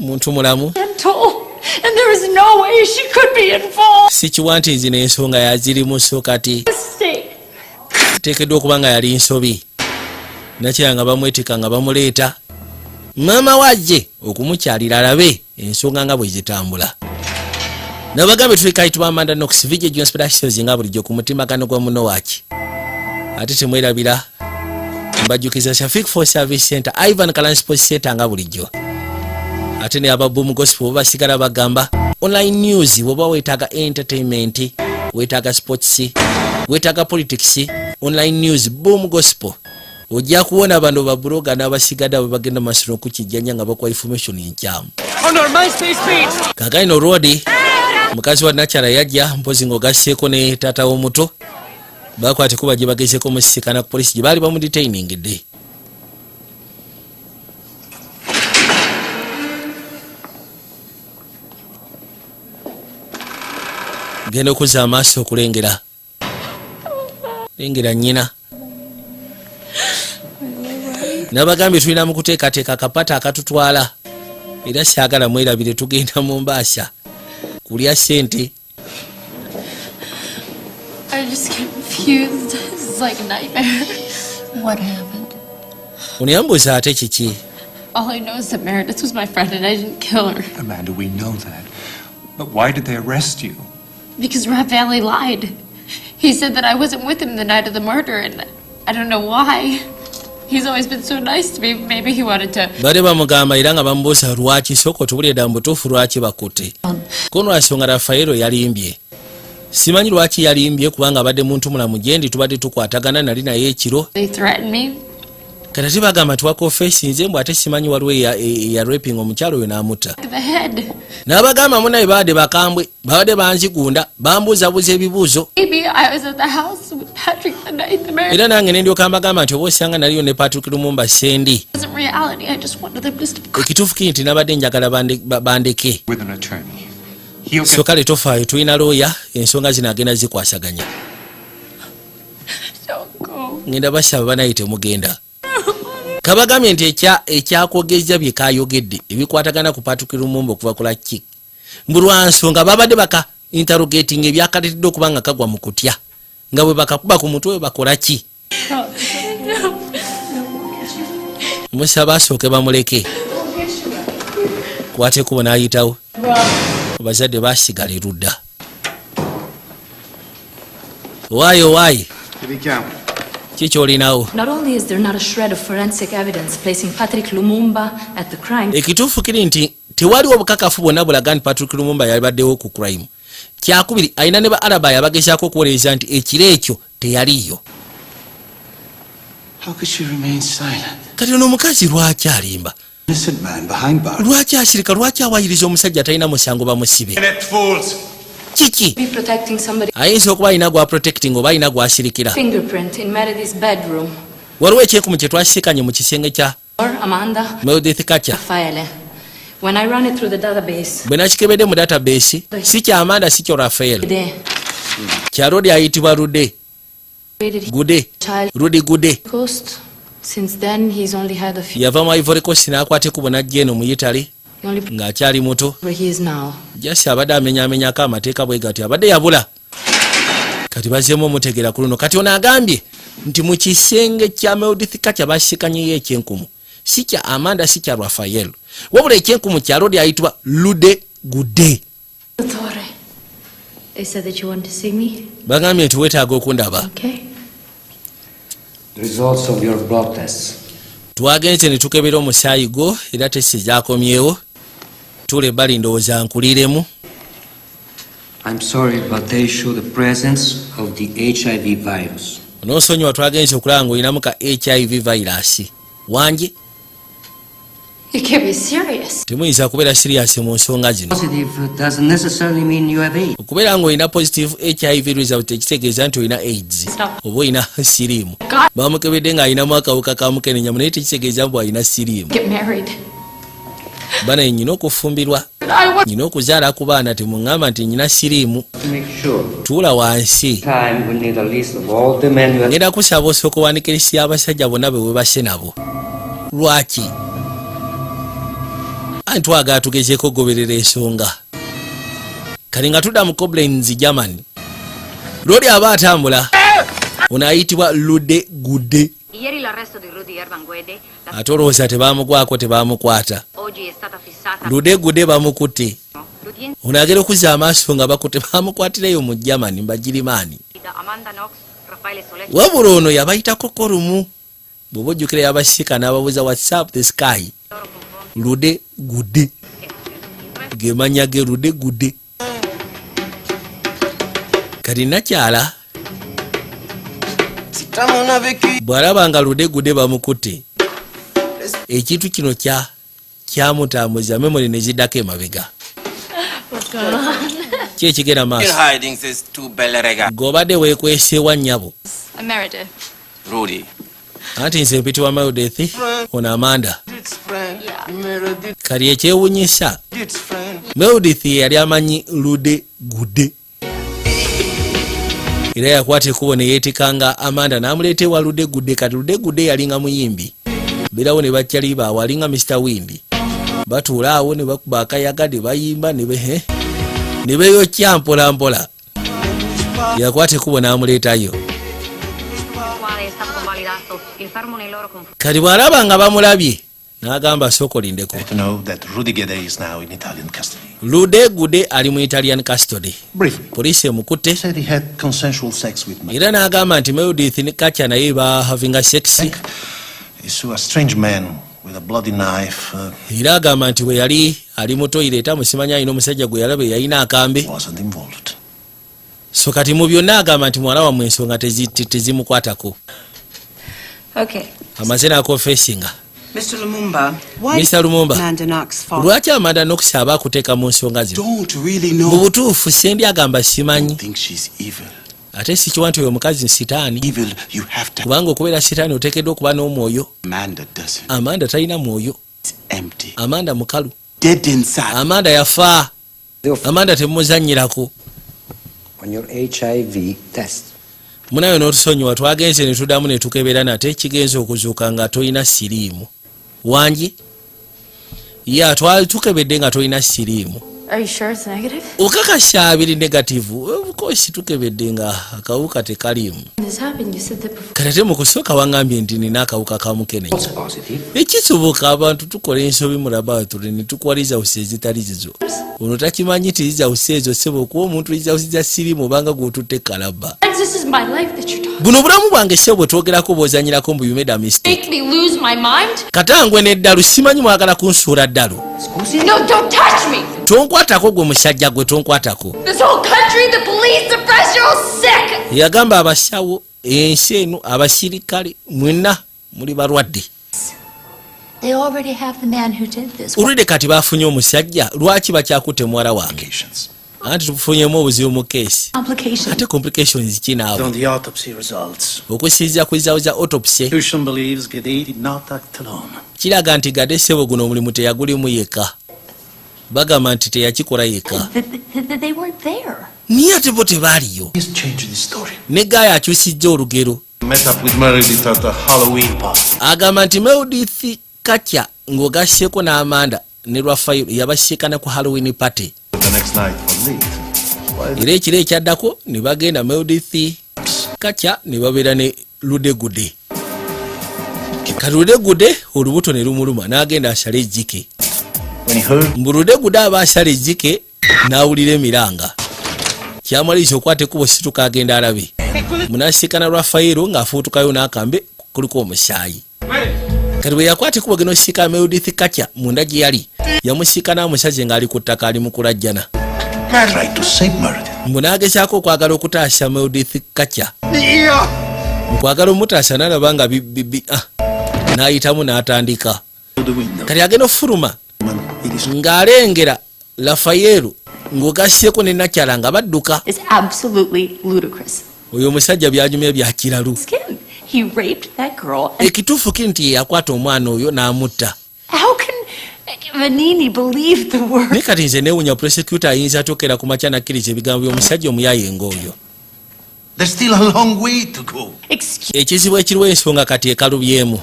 [SPEAKER 2] Muntu mulamu.
[SPEAKER 4] gentle, and there is no way she could be involved.
[SPEAKER 2] Si kiwa nti zino ensonga yazirimu so kati
[SPEAKER 4] Mistake.
[SPEAKER 2] teekeddwa okuba nga yali nsobi. Nakyala nga bamwetika nga bamuleeta maama wajje okumukyalira alabe ensonga nga bwe zitambula. Nabagambe tulikaitwa Amanda Knox Vijay John Specials nga bulijjo ku mutimbagano gwa muno waki. Ate temwerabira mbajjukiza Shafik for Service Center Ivan Kalan Sports Center nga bulijjo. Ate ne aba Boom Gospel basigala bagamba online news bwoba weetaaga entertainment, weetaaga sports, weetaaga politics, online news Boom Gospel. Ojja kuwona bano ba blogger n'abasigadde bagenda masiro ku kijjanya nga bakwa information enkyamu.
[SPEAKER 11] On our MySpace page.
[SPEAKER 2] Kagaino Road mukazi wa Nakyala yajja mpozi ng'ogasseeko ne taata w'omuto bakwate kuba gye bagezeeko musisikana ku polisi gye baali bamudetainingidde. Genda okuzza amaaso okulengera nnyina. Nabagambye tulina mu kuteekateeka akapata akatutwala era syagala mwerabire tugenda mu mbaasa kulya ssente.
[SPEAKER 5] I'm just confused. This is like a nightmare. What happened?
[SPEAKER 2] Ono yambuuza ate kiki.
[SPEAKER 5] All I know is that Meredith was my friend and I didn't kill her.
[SPEAKER 12] Amanda, we know that. But why did they arrest you?
[SPEAKER 5] Because Rat Valley lied. He said that I wasn't with him the night of the murder, and I don't know why. He's always been so nice to me. Maybe he wanted to.
[SPEAKER 2] Bade bamugamba era nga bamubuuza lwaki soko tubulire dda mubutuufu lwaki bakutte. Kono nsonga Rafaelo yalimbye. Simanyi lwaki yalimbye kubanga abadde muntu mulamu gyendi tubadde tukwatagana nali naye ekiro.
[SPEAKER 5] They threatened me.
[SPEAKER 2] Kati tibagamba twakofeesi nze mbw ate simanyi waliwo ya raping omukyalo oyo n'amutta.
[SPEAKER 5] The head.
[SPEAKER 2] N'abagamba munaye baadde bakambwe babadde banzigunda bambuuzabuuza ebibuuzo.
[SPEAKER 5] Maybe I was at the house with Patrick the night the murder.
[SPEAKER 2] Era nange ne ndyoka mbagamba nti oba osanga naliyo ne Patrick Lumumba sendi.
[SPEAKER 5] It wasn't reality. I just wanted them to stop.
[SPEAKER 2] Ekituufu kiri nti nabadde njagala bandeke.
[SPEAKER 12] With an attorney. He'll
[SPEAKER 2] So kale tofaayo tulina looya ensonga zino agenda zikwasaganya.
[SPEAKER 5] Don't go.
[SPEAKER 2] Ngenda basaba banaye temugenda. Kabagambye nti ekyakwogeza bye kayogedde ebikwatagana ku Patrick Lumumba okuva ku laki. Mbu lwa nsonga babadde baka interrogating ebyakaleetedde okuba nga kagwa mu kutya. Nga bwe bakakuba ku mutwe we bakola ki? Musaba asooke bamuleke. Kwate kubo n'ayitawo. Abazadde baasigala erudda. Waayi.
[SPEAKER 7] Here we go.
[SPEAKER 2] kikyolinawo.
[SPEAKER 13] Not only is there not a shred of forensic evidence placing Patrick Lumumba at the crime.
[SPEAKER 2] Ekituufu kiri nti tewaliwo obukakafu bwonna bulaga nti Patrick Lumumba yabaddewo ku crime. Kyakubiri ayina ne ba Alaba yabagezaako okuwolereza nti ekiro ekyo teyaliyo.
[SPEAKER 8] How could she remain silent?
[SPEAKER 2] Kati ono omukazi lwaki alimba?
[SPEAKER 8] Innocent man behind bars.
[SPEAKER 2] Lwaki asirika, lwaki awayiriza omusajja talina musango bamusibe? Kiki
[SPEAKER 13] Be protecting somebody.
[SPEAKER 2] ayinza okuba alina gwa protecting oba alina gwasirikira.
[SPEAKER 13] Fingerprint in Meredith's bedroom.
[SPEAKER 2] Waliwo ekyekumu kye twasisikanye mu kisenge kya
[SPEAKER 13] Or Amanda.
[SPEAKER 2] Meredith Kacha.
[SPEAKER 13] Rafaele. When I run it through the database.
[SPEAKER 2] Bwe nakikebedde mu database si kya Amanda si kya Rafael.
[SPEAKER 13] There.
[SPEAKER 2] Kya Rodi ayitibwa Rude. Gude. Rudi Gude.
[SPEAKER 13] Coast. Since then he's only had a few.
[SPEAKER 2] Yava mu Ivory Coast n'akwate ku bonna eno mu Italy ng'akyali muto.
[SPEAKER 13] Where he is now.
[SPEAKER 2] Jasi abadde amenyaamenyako amateeka bwe gati abadde yabula. Kati bazeemu omutegeera ku luno. Kati ono agambye nti mu kisenge kya Meredith Kacha basikanyeyo ekyenkumu. Si kya Amanda si kya Rafael. Wabula ekyenkumu kya Rodi ayitibwa Lude Gude.
[SPEAKER 3] They said that you wanted to see me.
[SPEAKER 2] Bagambye nti weetaaga okundaba.
[SPEAKER 3] Okay.
[SPEAKER 14] The results of your blood tests.
[SPEAKER 2] Twagenze ne tukebera omusaayi gwo era testi zaakomyewo. Tule bali ndowooza nkuliremu.
[SPEAKER 14] I'm sorry, but they show the presence of the HIV virus.
[SPEAKER 2] Onoosonyiwa twagenze okulaba ng'olinamu ka HIV virus. Wangi?
[SPEAKER 3] You can't be serious.
[SPEAKER 2] Temuyinza kubeera serious mu nsonga zino.
[SPEAKER 14] Positive doesn't necessarily mean you have AIDS.
[SPEAKER 2] Okubeera ng'olina positive HIV result tekitegeeza nti olina AIDS oba olina siriimu. Bamukebedde ng'alinamu akawuka ka mukenenya naye tekitegeeza mbu alina siriimu.
[SPEAKER 3] Get married.
[SPEAKER 2] Bana nyina okufumbirwa. Nyina okuzaala ku baana temuŋŋamba nti nyina siriimu. Tuula wansi. Ngenda kusaba osooka owandiika erisi y'abasajja bonna be webase nabo. Lwaki? Anti twagala tugezeeko okugoberera ensonga. Kali nga tudda mu Koblenz, Germany. Lodi aba atambula. Ono ayitibwa Lude Gude. Ate olowooza tebaamugwako tebamukwata. Lude Gude bamukutte. Ono agera okuzza amaaso nga bakutte bamukwatireyo mu Germany mbagirimaani. Wabula ono yabayitako kolumu. Bw'oba ojjukira yabasika n'ababuuza WhatsApp the sky. Lude Gude. Gemanya ge Lude Gude. Kati nakyala. Bw'alaba nga Lude Gude bamukutte. Ekintu kino kyamutambuza memory ne ziddako emabega. Ki ekigenda maaso? G'obadde weekweseewa nnyabo.
[SPEAKER 5] Meredith.
[SPEAKER 8] Rudy.
[SPEAKER 2] Anti nze mpitibwa Meredith, ono Amanda. Kali ekyewuunyisa. Meredith yali amanyi Lude Gude. Era yakwata ekkubo ne yeetikanga Amanda n'amuleeta ewa Lude Gude. Kati Lude Gude yalinga muyimbi. Birawo ne bakyali baabwe alinga Mr. Windi. Batuula awo ne bakuba akayaga ne bayimba ne beeyokya mpola mpola. Yakwata ekkubo n'amuleetayo. Kati bw'alaba nga bamulabye n'agamba sooka olindeko. Lude Gude ali mu Italian custody. Poliisi emukutte. Era n'agamba nti Meredith ne Kacha naye ba having sex. Era agamba nti bwe yali ali mu toilet amusimanya alina omusajja gwe yalaba yalina akambe. So kati mu byonna agamba nti muwala wammwe ensonga tezimukwatako.
[SPEAKER 15] Okay.
[SPEAKER 2] Amaze n'akonfessinga.
[SPEAKER 15] Mr. Lumumba,
[SPEAKER 2] Mr. Lumumba,
[SPEAKER 15] Amanda Knox fall?
[SPEAKER 2] Lwaki Amanda Knox aba akuteeka mu nsonga zino? Mu butuufu sendi agamba simanyi. Ate sikiwa nti oyo omukazi nsitaani. Kubanga okubeera sitaani oteekeddwa okuba n'omwoyo. Amanda talina mwoyo. Amanda mukalu. Amanda yafa. Amanda temumuzannyirako.
[SPEAKER 14] On your HIV test.
[SPEAKER 2] Munayo n'otusonyiwa twagenze ne tuddamu ne tukebera nate kigenza okuzuuka nga toyina siriimu. Wangi? Ya twali tukebedde nga toyina siriimu.
[SPEAKER 3] Are you sure it's negative?
[SPEAKER 2] Okakasha abiri negative. Of course tukebedde nga akawuka tekaliimu.
[SPEAKER 3] This happened, you said that before.
[SPEAKER 2] Kati mu kusooka wangambye nti nina akawuka ka mukenenya. Ekisoboka abantu tukola ensobi mu laboratory ne tukwaliza usi ezitali zizo. Ono takimanyi ti ziza usi ezo sebo kuba omuntu ziza usi za siriimu obanga gw'otutte kalaba.
[SPEAKER 5] this is my life that you're talking.
[SPEAKER 10] Buno bulamu bwange sebo twogerako bozanyirako mbu you made a mistake.
[SPEAKER 5] Make me lose my mind?
[SPEAKER 10] Katangwe neddalu simanyi mwagala kunsuula ddalu.
[SPEAKER 5] No, don't touch me.
[SPEAKER 10] Tonkwatako gwe musajja gwe tonkwatako.
[SPEAKER 5] This whole country, the police, the press, you're all sick.
[SPEAKER 10] Yagamba abasawo ensi eno abasirikale mwenna muli balwadde.
[SPEAKER 4] They already have the man who did this.
[SPEAKER 10] Ulide kati bafunye omusajja lwaki bakyakutte muwala wange. Anti tufunyemu obuzibu mu keesi. Ate complications kinaawo.
[SPEAKER 9] On the autopsy results,
[SPEAKER 10] Okusinziira ku bizaawo za autopsy
[SPEAKER 9] institution believes Gade did not act alone.
[SPEAKER 10] kiraga nti Gade ssebo guno omulimu teyagulimu yekka. Bagamba nti teyakikola yekka.
[SPEAKER 4] They weren't there.
[SPEAKER 10] Niye ate bo tebaaliyo.
[SPEAKER 9] He's changing the story.
[SPEAKER 10] Ne Gaaya akyusijja olugero.
[SPEAKER 9] Met up with Meredith at the Halloween party.
[SPEAKER 10] Agamba nti Meredith Katya ng'ogasseeko n'Amanda ne Raphael yabasiikana ku Halloween party.
[SPEAKER 9] The next night for leave.
[SPEAKER 10] Era ekiro ekyaddako ne bagenda Meredith Katya ne babeera ne Ludegude. Kati Ludegude olubuto ne lumuluma n'agenda asale ejjike. Mbu Ludegude aba asala ejjike n'awulira emiranga. Kyamaliriza okwata ekkubo situka agenda alabe. Munasiikana Raphael ng'afuutukayo n'akambe kuliko omusaayi. Kati bwe yakwata ekkubo geno siika Meredith Katya munda gye yali yamusiikana omusajja ng'ali ku ttaka ali mu kulajjana. Mbu n'agezaako okwagala okutaasa Meredith Katya. Nkwagala omutaasa n'alaba nga n'ayitamu n'atandika. Kati agenda ofuluma ng'alengera Raphael ng'ogasseeko ne Nakyala nga badduka.
[SPEAKER 4] It's absolutely ludicrous.
[SPEAKER 10] Oyo omusajja byajumya bya kiralu.
[SPEAKER 4] He raped that girl.
[SPEAKER 10] Ekituufu kiri nti yakwata omwana oyo n'amutta.
[SPEAKER 4] How can Vanini believe the word?
[SPEAKER 10] Naye kati nze neewunya prosecutor ayinza atookera ku makya nakkiriza ebigambo by'omusajja omuyayenga oyo.
[SPEAKER 9] There's still a long way to go.
[SPEAKER 10] Ekizibu ekiriwo ensonga kati ekalubyemu.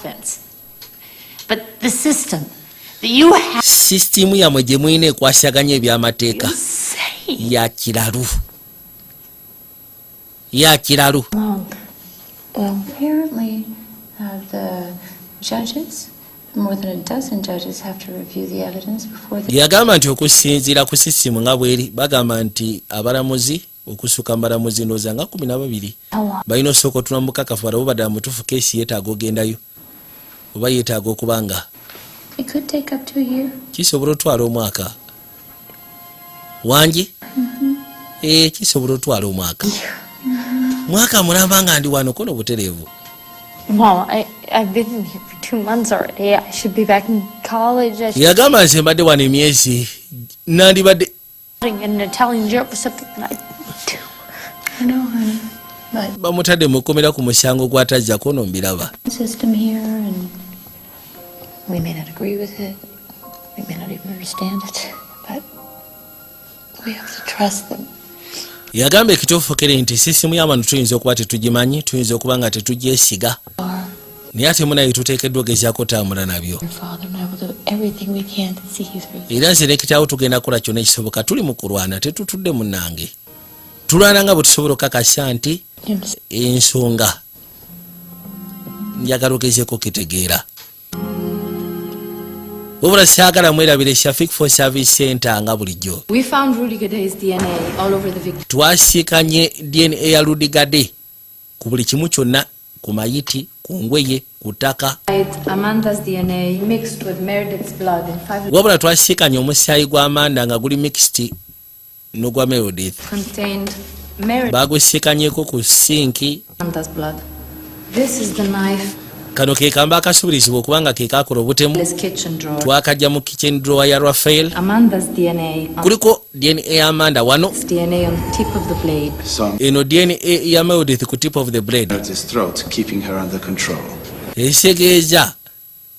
[SPEAKER 4] But the system that you have.
[SPEAKER 10] Sisitimu yamwe gye mulina ekwasaganya eby'amateeka ya kiralu. Ya kiralu.
[SPEAKER 16] Well, apparently, the judges, more than a dozen judges, have to review the evidence before they...
[SPEAKER 10] Yagamba nti okusinziira ku sisitimu nga bweri bagamba nti abalamuzi okusuka mbalamuzi ndowooza nga 12 balina osooka otuna mukakafu balabo baddala mutuufu keesi yeetaaga ogendayo oba yeetaaga okuba nga
[SPEAKER 16] It could take up to a year.
[SPEAKER 10] Kisobola otwala omwaka wangi? Kisobola otwala omwaka. Mwaka mulamba nga ndi wano kono butereevu.
[SPEAKER 3] Mom, I've been in here for 2 months already. I should be back in college.
[SPEAKER 10] Yagamba nze mbadde wano emyezi nandibadde
[SPEAKER 3] in an Italian job for something that I do.
[SPEAKER 16] I know, honey. But
[SPEAKER 10] bamutadde mukomera ku musango gwatajjako nombiraba.
[SPEAKER 16] System here, and
[SPEAKER 4] We may not agree with it. We may not even understand it. But we have to trust them.
[SPEAKER 10] Yagamba ekituufu kiri nti sisimu y'abantu tuyinza okuba tetugimanyi, tuyinza okuba nga tetugyesiga. Naye ate munaye tuteekeddwa ogezaako otambula nabyo. Era nze ne kitaawo tugenda kukola kyonna ekisoboka. Tuli mu kulwana, tetutudde munnange. Tulwana nga bwe tusobola okukakasa nti ensonga njagala ogezeeko kitegeera. Wabula saagala mwerabire Shafik for Service Center nga bulijjo.
[SPEAKER 13] We found Rudy Gade's DNA all over the victim.
[SPEAKER 10] Twasiikanye DNA ya Rudy Gade ku buli kimu kyonna, ku mayiti, ku ngweye, ku ttaka.
[SPEAKER 13] Amanda's DNA mixed with Meredith's blood in 5
[SPEAKER 10] Wabula twasiikanye omusaayi gwa Amanda nga guli mixed n'ogwa Meredith.
[SPEAKER 13] contained Meredith's
[SPEAKER 10] Bagusiikanyeko ku sinki.
[SPEAKER 13] blood. This is the knife.
[SPEAKER 10] Kano ke kamba akasubirizibwa okubanga ke kakola obutemu.
[SPEAKER 13] Kitchen drawer.
[SPEAKER 10] Twakajja mu kitchen drawer ya Raphael.
[SPEAKER 13] Amanda's DNA.
[SPEAKER 10] Kuliko DNA ya Amanda wano.
[SPEAKER 13] DNA on the tip of the blade.
[SPEAKER 10] Eno DNA ya Meredith ku tip of the blade.
[SPEAKER 8] His throat, keeping her under control.
[SPEAKER 10] Esegeeza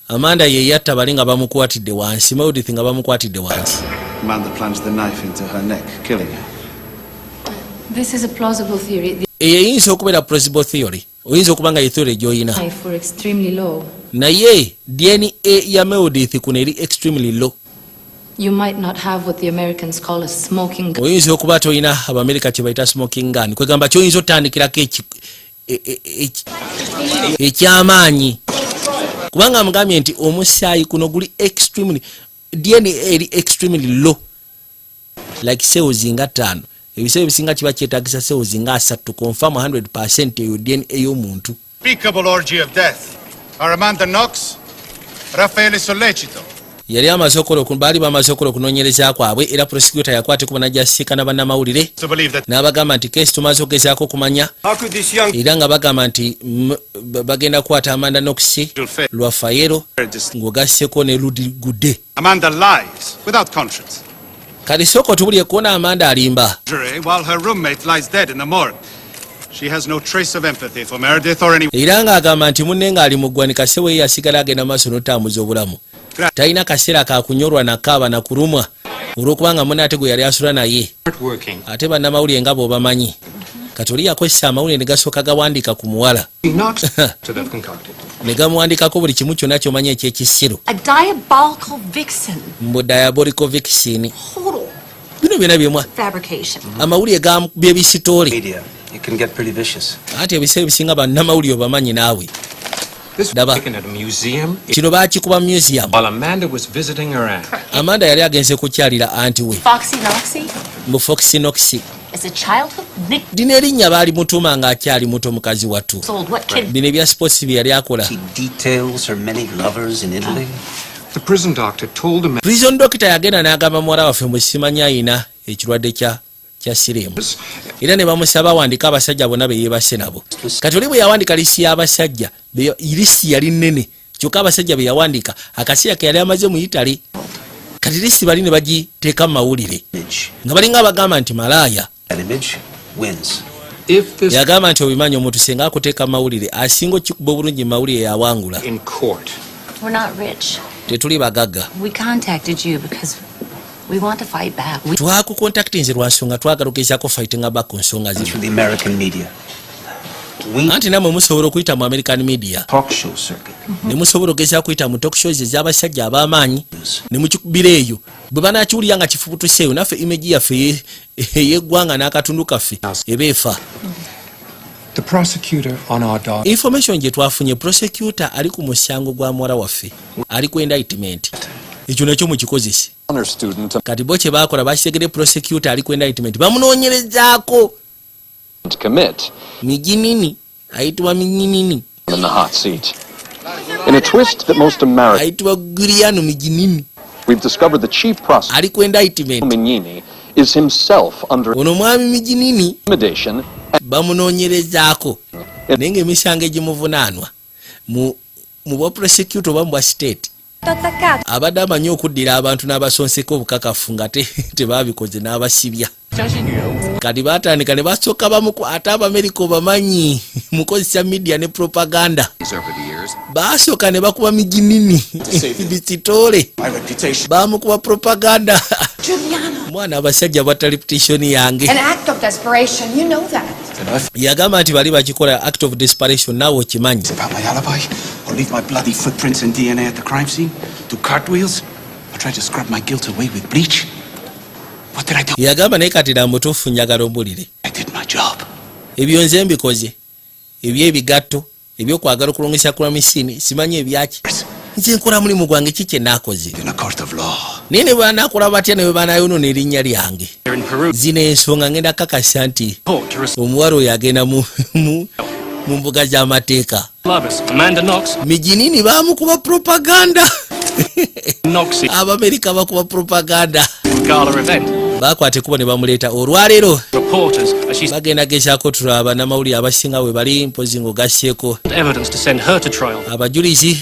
[SPEAKER 10] Amanda ye yatta bali nga bamukwatidde wansi, Meredith nga bamukwatidde wansi.
[SPEAKER 8] Amanda plunged the knife into her neck, killing her.
[SPEAKER 13] This is a plausible theory.
[SPEAKER 10] Eyinza okubeera plausible theory. Oyinza okuba nga ye theory gy'oyina.
[SPEAKER 13] For extremely low.
[SPEAKER 10] Naye DNA ya Meredith kuno eri extremely low.
[SPEAKER 13] You might not have what the Americans call a smoking gun.
[SPEAKER 10] Oyinza okuba toyina Abamerika kye bayita smoking gun. Kwegamba ky'oyinza otandikirako ekyamaanyi. Kubanga mugambye nti omusaayi kuno guli extremely DNA eri extremely low. Like cells nga 5.
[SPEAKER 2] ebiseera ebisinga kiba kyetagisa cells nga 3 to confirm 100% eyo DNA ey'omuntu.
[SPEAKER 7] Unspeakable orgy of death. Are Amanda Knox, Raffaele Sollecito.
[SPEAKER 2] Yali amaze baali bamaze okukola okunoonyereza kwabwe era prosecutor yakwate kuba najasiikana bannamawulire n'abagamba nti kesi tumaze okugezaako okumanya era nga bagamba nti bagenda kukwata Amanda Knox, Raffaello ng'ogasseko ne Rudy Gude.
[SPEAKER 7] Amanda lies without conscience.
[SPEAKER 2] Kati soko tubulye kuona Amanda alimba.
[SPEAKER 7] While her roommate lies dead in the morgue. She has no trace of empathy for Meredith or anyone.
[SPEAKER 2] Era nga agamba nti munne nga ali mu ggwanika sewe yasigala agenda maaso n'otambuza obulamu. Talina kaseera ka kunyorwa na kaaba na kurumwa olw'okubanga munne ate gwe yali asula naye. Ate bannamawulire nga bw'obamanyi. Kati oli yakozesa amawulire ne gasooka gawandiika ku muwala. Ne gamuwandikako buli kimu kyonna ky'omanyi eky'ekisiro. Mbu diabolical vixen. Bino byonna byemwa. Amawulire by'ebisitoole. Ate ebiseera ebisinga bannamawulire obamanyi naawe. Daba. Kino baakikuba museum. Amanda yali agenze kukyalira anti we. Mu Foxy Knox. Dino erinnya baali mutuuma ng'akyali muto mukazi watu. Bino ebya sports bye yali akola. Prison doctor yagenda n'agamba muwala waffe mwe simanyi ayina ekirwadde kya siriimu. Era ne bamusaba awandika abasajja bonna be yeebase nabo. Kati oli bwe yawandika lisi y'abasajja, lisi yali nnene. Kyokka abasajja be yawandika akaseera ke yali amaze mu Italy. Kati lisi bali ne bagiteeka mu mawulire. Nga balinga abagamba nti malaaya. Yagamba nti obimanyi omuntu senga akuteeka mu mawulire asinga okikuba obulungi mu mawulire yawangula. Tetuli bagagga.
[SPEAKER 13] We want to fight back.
[SPEAKER 2] Twakukontaktinze lwa nsonga twagala okugezaako fighting back ku nsonga zino. Anti namwe musobola okuyita mu American media. Ne musobola okugezaako okuyita mu talk shows ez'abasajja ab'amaanyi ne mukikubira eyo. Bwe banaakiwulira nga kifubutuseeyo naffe image yaffe ey'eggwanga n'akatundu kaffe ebeefa. Information gye twafunye prosecutor ali ku musango gwa muwala waffe ali ku indictment. Ekyo nakyo mukikozese. Kati bo kye baakola bakitegere prosecutor ali ku indictment bamunoonyerezaako miginini ayitibwa miginini ayitibwa Giuliano Miginini ali ku indictment. Ono mwami Miginini bamunoonyerezaako naye ng'emisango egimuvunaanwa mu bwa prosecutor oba mu bwa state abadde amanyi okuddira abantu n'abasonseka obukakafu nga tebabikoze n'abasibya. Kati baatandika ne basooka ate Abamerika obamanyi mukozesa media ne propaganda. Basooka ne bakuba Miginini bisitoole bamukuba propaganda. Mwana abasajja batta reputation yange. Yagamba nti bali bakikola act of desperation naawe okimanyi.
[SPEAKER 8] Or leave my bloody footprints and DNA at the crime scene? Do cartwheels? Or try to scrub my guilt away with bleach? What did I do?
[SPEAKER 2] Yagamba naye kati na mutuufu njagala ombulire.
[SPEAKER 8] I did my job.
[SPEAKER 2] Ebyo nze mbikoze. Ebyebigatto, ebyokwagala okulongesa crime scene, simanyi ebyaki. Nze nkola mulimu gwange ki kye naakoze.
[SPEAKER 8] In a court of law.
[SPEAKER 2] Naye ne banaakola batya ne bwe banaayonoona erinnya lyange. Zino ensonga ngenda kakasa nti omuwala oyo agenda mu mbuga z'amateeka. Miginini bamukuba propaganda. Abamerika bakuba propaganda. Bakwate kuba ne bamuleeta olwaleero bagenda gezaako tulaba n'amawulire abasinga we bali mpozi ng'ogasseeko abajulizi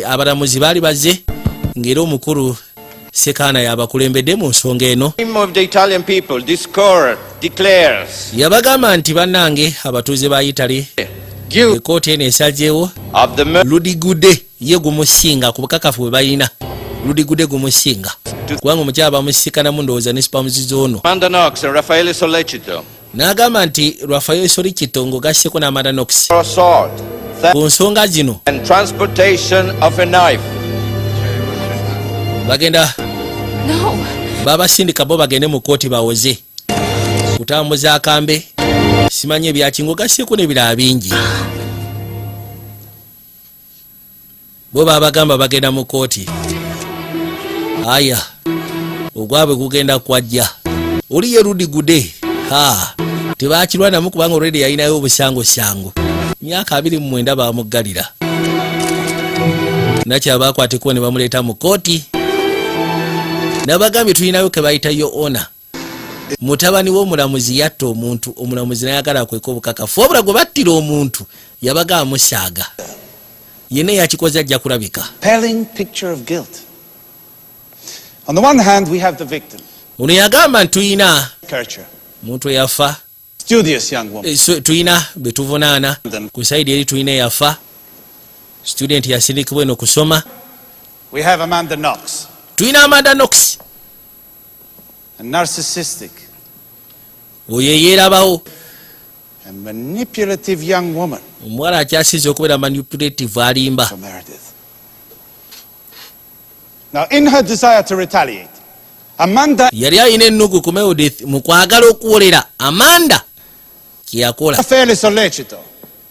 [SPEAKER 2] abalamuzi baali bazze ng'era omukulu Sekaana yabakulembedde mu nsonga eno. Yabagamba nti bannange abatuuze ba Italy ekooti eno esazeewo Rudy Gude ye gumusinga ku bukakafu bwe balina. Rudy Gude gumusinga kubanga omukyala bamusisikanamu ndowooza ne sipamuzizo ono. N'agamba nti Raffaello Sollecito ng'ogasseko n'Amanda Knox ku nsonga zino bagenda babasindika bo bagende mu kooti bawoze kutambuza akambe simanyi ebyakingo gasseeko n'ebirala bingi. Bo babagamba bagenda mu kooti. Aya ogwabwe gugenda kwajja oli ye Rudy Gude tebakirwanamu kubanga olwedi yalinayo obusangosango. Myaka 29 bamuggalira. Nakyabakwateko ne bamuleeta mu kooti. Nabagambye tulinayo ke bayita yo ona. Mutabani w'omulamuzi yatta omuntu, omulamuzi n'ayagala akweka obukakafu. Wabula gwe battira omuntu yabaga amusaaga. Yenna yakikoze ajja kulabika.
[SPEAKER 1] Compelling picture of guilt. On the one hand, we have the victim.
[SPEAKER 2] Ono yagamba ntuyina
[SPEAKER 1] Kircher.
[SPEAKER 2] muntu yafa.
[SPEAKER 1] Studious young woman.
[SPEAKER 2] Tuyina betuvunaana. Ku saidi eri tuyina yafa. Student yasindikibwa eno kusoma.
[SPEAKER 1] We have Amanda Knox.
[SPEAKER 2] Tuyina Amanda Knox.
[SPEAKER 1] A narcissistic.
[SPEAKER 2] Oyo yeerabawo.
[SPEAKER 1] A manipulative young woman.
[SPEAKER 2] Omuwala akyasize okubeera manipulative alimba.
[SPEAKER 1] Now, in her desire to retaliate, Amanda
[SPEAKER 2] yali alina ennugu ku Meredith mu kwagala okuwolera. Amanda kyeyakola
[SPEAKER 1] fairly sollecito.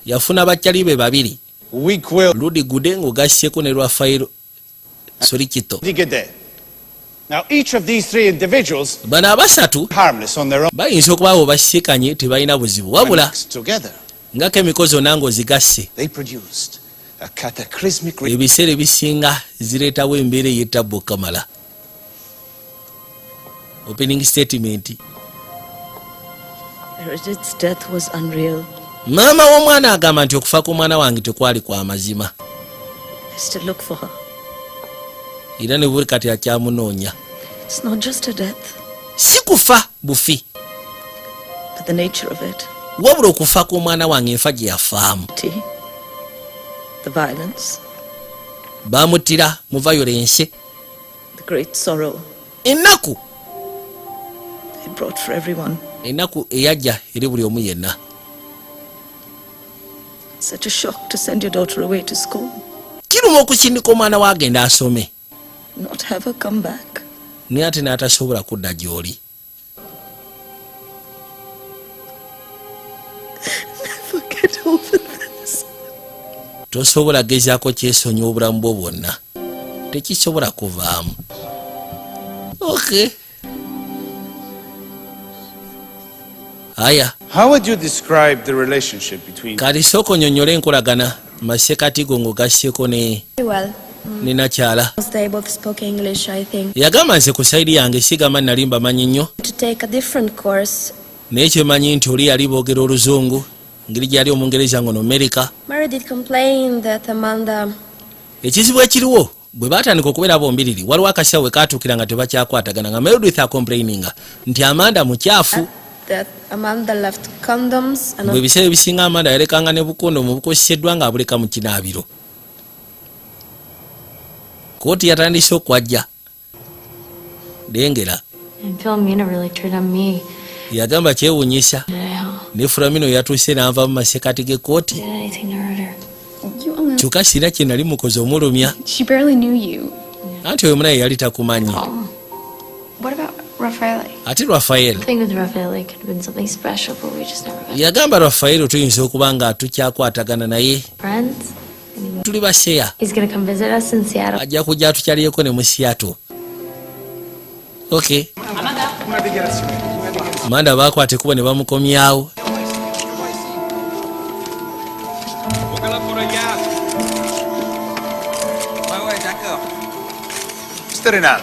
[SPEAKER 2] Yafuna bakyali be babiri.
[SPEAKER 1] Weak will.
[SPEAKER 2] Ludi Gudengo gasseko ne Rafael Solicito.
[SPEAKER 1] Now, each of these three individuals
[SPEAKER 2] bano abasatu
[SPEAKER 1] harmless on their own.
[SPEAKER 2] Bayinza okubaawo basikanye tebalina buzibu wabula
[SPEAKER 1] Together,
[SPEAKER 2] nga kemikozi onanga ozigasse
[SPEAKER 1] they produced a cataclysmic
[SPEAKER 2] ebiseera ebisinga zireetawo embeera ey'ettabbu kamala. Opening statement.
[SPEAKER 17] Meredith's death was unreal.
[SPEAKER 2] Maama w'omwana agamba nti okufa kw'omwana wange tekwali kwa mazima.
[SPEAKER 17] I still look for her.
[SPEAKER 2] Era ne buli kati akyamunoonya.
[SPEAKER 17] It's not just a death,
[SPEAKER 2] Si kufa bufi.
[SPEAKER 17] but the nature of it.
[SPEAKER 2] Wabula okufa kw'omwana wange enfa gye yafaamu.
[SPEAKER 17] The violence,
[SPEAKER 2] Baamuttira mu violence.
[SPEAKER 17] the great sorrow
[SPEAKER 2] Ennaku.
[SPEAKER 17] it brought for everyone.
[SPEAKER 2] Ennaku eyajja eri buli omu yenna.
[SPEAKER 17] Such a shock to send your daughter away to school,
[SPEAKER 2] Kiruma okusindika omwana wagenda asome.
[SPEAKER 17] not have her come back.
[SPEAKER 2] Naye ate n'atasobola kudda gy'oli.
[SPEAKER 17] Never get over this.
[SPEAKER 2] Tosobola gezaako kyesonyi obulamu bwo bwonna. Tekisobola kuvaamu. Okay. Aya.
[SPEAKER 1] How would you describe the relationship between
[SPEAKER 2] Kati sooka onyonnyole enkolagana Masekatigo ng'ogasseko ne
[SPEAKER 3] Well,
[SPEAKER 2] nakyala.
[SPEAKER 3] they both spoke English, I think.
[SPEAKER 2] Yagamba nze ku sayidi yange sigamba nali mbamanyi nnyo.
[SPEAKER 3] To take a different course,
[SPEAKER 2] Naye kyemanyi nti oli yali boogera Oluzungu, ngeri gyali Omungereza ngono America.
[SPEAKER 3] Meredith complained that Amanda
[SPEAKER 2] Ekizibu ekiriwo bwe baatandika okubeera bombiriri waliwo akaseera we kaatuukira nga tebakyakwatagana nga Meredith complaininga nti Amanda mukyafu.
[SPEAKER 3] left condoms and
[SPEAKER 2] Bwe biseera ebisinga Amanda yalekanga ne bukondomu bukozeseddwa ng'abuleka mu kinaabiro. Kooti yatandise okwajja. Dengera.
[SPEAKER 16] And Philomena really turned on me.
[SPEAKER 2] Yagamba kyewuunyisa. Ne Fulamino yatuuse n'ava mu masekati g'ekkooti.
[SPEAKER 16] Did anything to hurt her?
[SPEAKER 2] Kyokka sirina kye nali mukozi omulumya.
[SPEAKER 5] She barely knew you.
[SPEAKER 2] Anti oyo munaye yali takumanyi.
[SPEAKER 5] What about Rafael?
[SPEAKER 2] Ate Rafael.
[SPEAKER 16] I think with Rafael it could have been something special, but we just never got
[SPEAKER 2] Yagamba Rafael tuyinza okuba nga tukyakwatagana naye.
[SPEAKER 16] friends.
[SPEAKER 2] Tuli baseya.
[SPEAKER 16] He's gonna come visit us in Seattle.
[SPEAKER 2] Ajja kujja atukyaliyeko ne mu Seattle. Okay. Amanda baakwata kuba ne bamukomyawo.
[SPEAKER 1] Mr. Renal,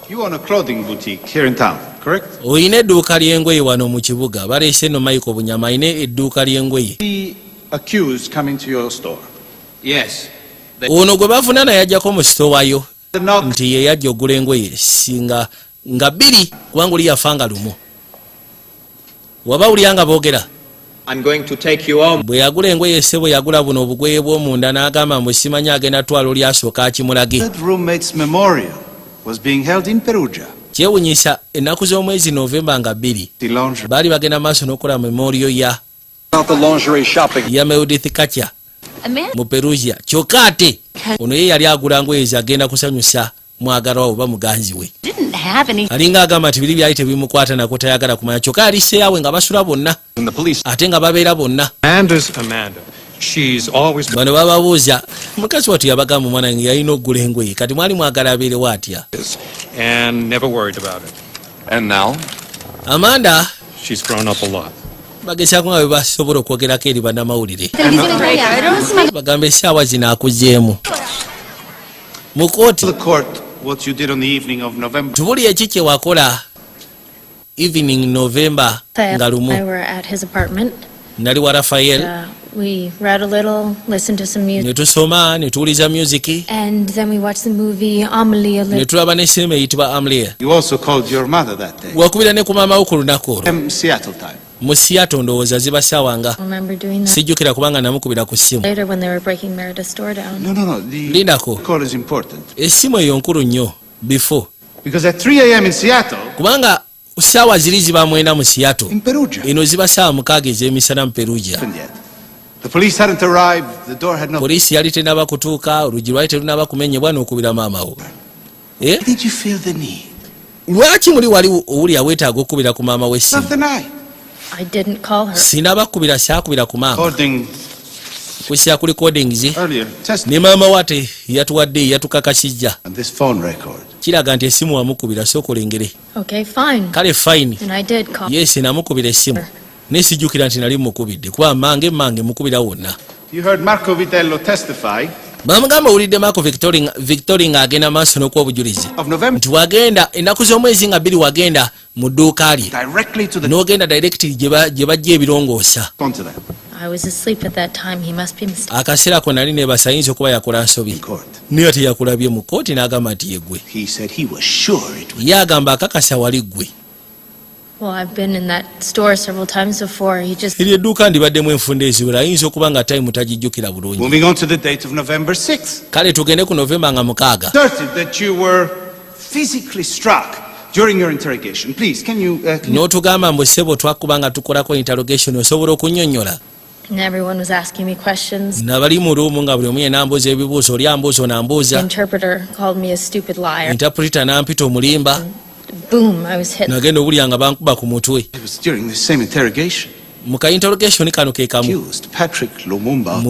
[SPEAKER 1] you own a clothing boutique here in town, correct?
[SPEAKER 2] Oyina edduuka ly'engoye wano mu kibuga. Baleese no Michael Bunyama ayina edduuka ly'engoye.
[SPEAKER 1] The accused coming to your store.
[SPEAKER 8] Yes.
[SPEAKER 2] Ono gwe bavunaana yajjako mu sitowayo nti ye yajja ogula engoye singa nga bbiri kubanga oli yafanga lumu. Waba ulyanga boogera.
[SPEAKER 18] I'm going to take you home.
[SPEAKER 2] Bwe yagula engoye ssebo yagula buno obugweye bw'omunda n'agamba mbu simanyi agenda twala oli asooka akimulage.
[SPEAKER 1] That roommate's memorial was being held in Perugia.
[SPEAKER 2] Kyewunyisa ennaku z'omwezi Novemba nga bbiri baali bagenda maaso n'okukola memorial ya Meredith Kacha mu Perugia. Kyokka ate ono ye yali agula ngoye zagenda kusanyusa mwagalwa oba muganzi we. Alinga agamba nti biri byali tebimukwata nako tayagala kumanya. Kyokka yali seeyawe nga basula bonna ate nga babeera bonna. Bano bababuuza mukazi watu yabagamba omwana nge yalina okugula engoye kati mwali mwagala abeerewo atya. Amanda
[SPEAKER 12] She's grown up a lot.
[SPEAKER 2] bagezaako nga bwe basobola okwogerako eri bannamawulire bagamba essaawa zino akuzeemu mu kooti
[SPEAKER 7] what you did on the evening of November.
[SPEAKER 2] tubuli eki kye wakola evening November nga lumu
[SPEAKER 3] I were at his apartment.
[SPEAKER 2] nali wa Rafael
[SPEAKER 3] We read a little, listened to some music,
[SPEAKER 2] ne tusoma ne tuwuliza music
[SPEAKER 3] and then we watched the movie Amelie a
[SPEAKER 2] ne
[SPEAKER 3] little.
[SPEAKER 2] tulaba ne sinema eyitibwa Amelie.
[SPEAKER 7] You also called your mother that day.
[SPEAKER 2] wakubira ne ku maama wo ku lunaku olwo
[SPEAKER 7] Seattle time.
[SPEAKER 2] mu Seattle ndowooza ziba ssaawa nga
[SPEAKER 3] I remember doing that
[SPEAKER 2] sijjukira kubanga namukubira ku ssimu
[SPEAKER 3] later when they were breaking Meredith's door down.
[SPEAKER 7] No. The
[SPEAKER 2] lindako
[SPEAKER 7] call is important.
[SPEAKER 2] essimu eyo nkulu nnyo before
[SPEAKER 7] Because at 3 a.m. in Seattle,
[SPEAKER 2] kubanga ssaawa ziri ziba mwenda mu Seattle
[SPEAKER 7] in Perugia,
[SPEAKER 2] eno ziba ssaawa mukaaga ez'emisana mu Perugia.
[SPEAKER 7] the police hadn't arrived, the door had not...
[SPEAKER 2] poliisi yali tenaba kutuuka oluggi lwali terunaba kumenyebwa n'okubira maama wo.
[SPEAKER 7] Did you feel the need?
[SPEAKER 2] lwaki muli wali owulira weetaaga okubira ku maama w'essimu?
[SPEAKER 7] Nothing I.
[SPEAKER 3] I didn't call her.
[SPEAKER 2] sinaba kubira saakubira ku maama
[SPEAKER 7] According
[SPEAKER 2] kussa ku recordings
[SPEAKER 7] earlier
[SPEAKER 2] ne maama wate yatuwadde yatukakasijja
[SPEAKER 7] on this phone record.
[SPEAKER 2] kiraga nti essimu wamukubira sooka olengere.
[SPEAKER 3] Okay, fine.
[SPEAKER 2] kale fine
[SPEAKER 3] And I did call.
[SPEAKER 2] yes namukubira essimu naye sijjukira nti nali mukubidde kuba mange mukubira wonna.
[SPEAKER 7] You heard Marco Vitello testify
[SPEAKER 2] bamugamba owulidde Marco Victori ng'agenda maaso n'okuwa obujulizi
[SPEAKER 7] of November
[SPEAKER 2] nti wagenda ennaku z'omwezi nga 2 wagenda mu dduuka lye
[SPEAKER 7] directly to the
[SPEAKER 2] n'ogenda directly gye bajja ebirongoosa.
[SPEAKER 7] continent.
[SPEAKER 3] I was asleep at that time. He must be mistaken.
[SPEAKER 2] akaseera ko nali neebasa ayinza okuba yakola nsobi naye teyakulabye mu kooti n'agamba nti ye ggwe.
[SPEAKER 7] He said he was sure it was.
[SPEAKER 2] ye agamba akakasa wali ggwe.
[SPEAKER 3] Well, I've been in that store several times before. He just
[SPEAKER 2] eri edduuka ndibaddemu enfunda eziwera ayinza okuba nga tayimu tagijjukira bulungi.
[SPEAKER 7] Moving on to the date of November 6th.
[SPEAKER 2] kale tugende ku Novemba nga 6.
[SPEAKER 7] Asserted that you were physically struck during your interrogation. Please, can you
[SPEAKER 2] n'otugamba mbu ssebo twakuba nga tukolako interrogation osobola okunnyonnyola.
[SPEAKER 3] and everyone was asking me questions.
[SPEAKER 2] nabali mu luumu nga buli omu yena ambuuza ebibuuzo oli ambuuza
[SPEAKER 3] The
[SPEAKER 2] onambuuza.
[SPEAKER 3] interpreter called me a stupid liar.
[SPEAKER 2] interpreter n'ampita omulimba.
[SPEAKER 3] Boom, I was hit.
[SPEAKER 2] nagenda owulira nga bankuba ku mutwe.
[SPEAKER 7] It was during the same interrogation.
[SPEAKER 2] mu ka interrogation kano ke kamu
[SPEAKER 7] Accused Patrick Lumumba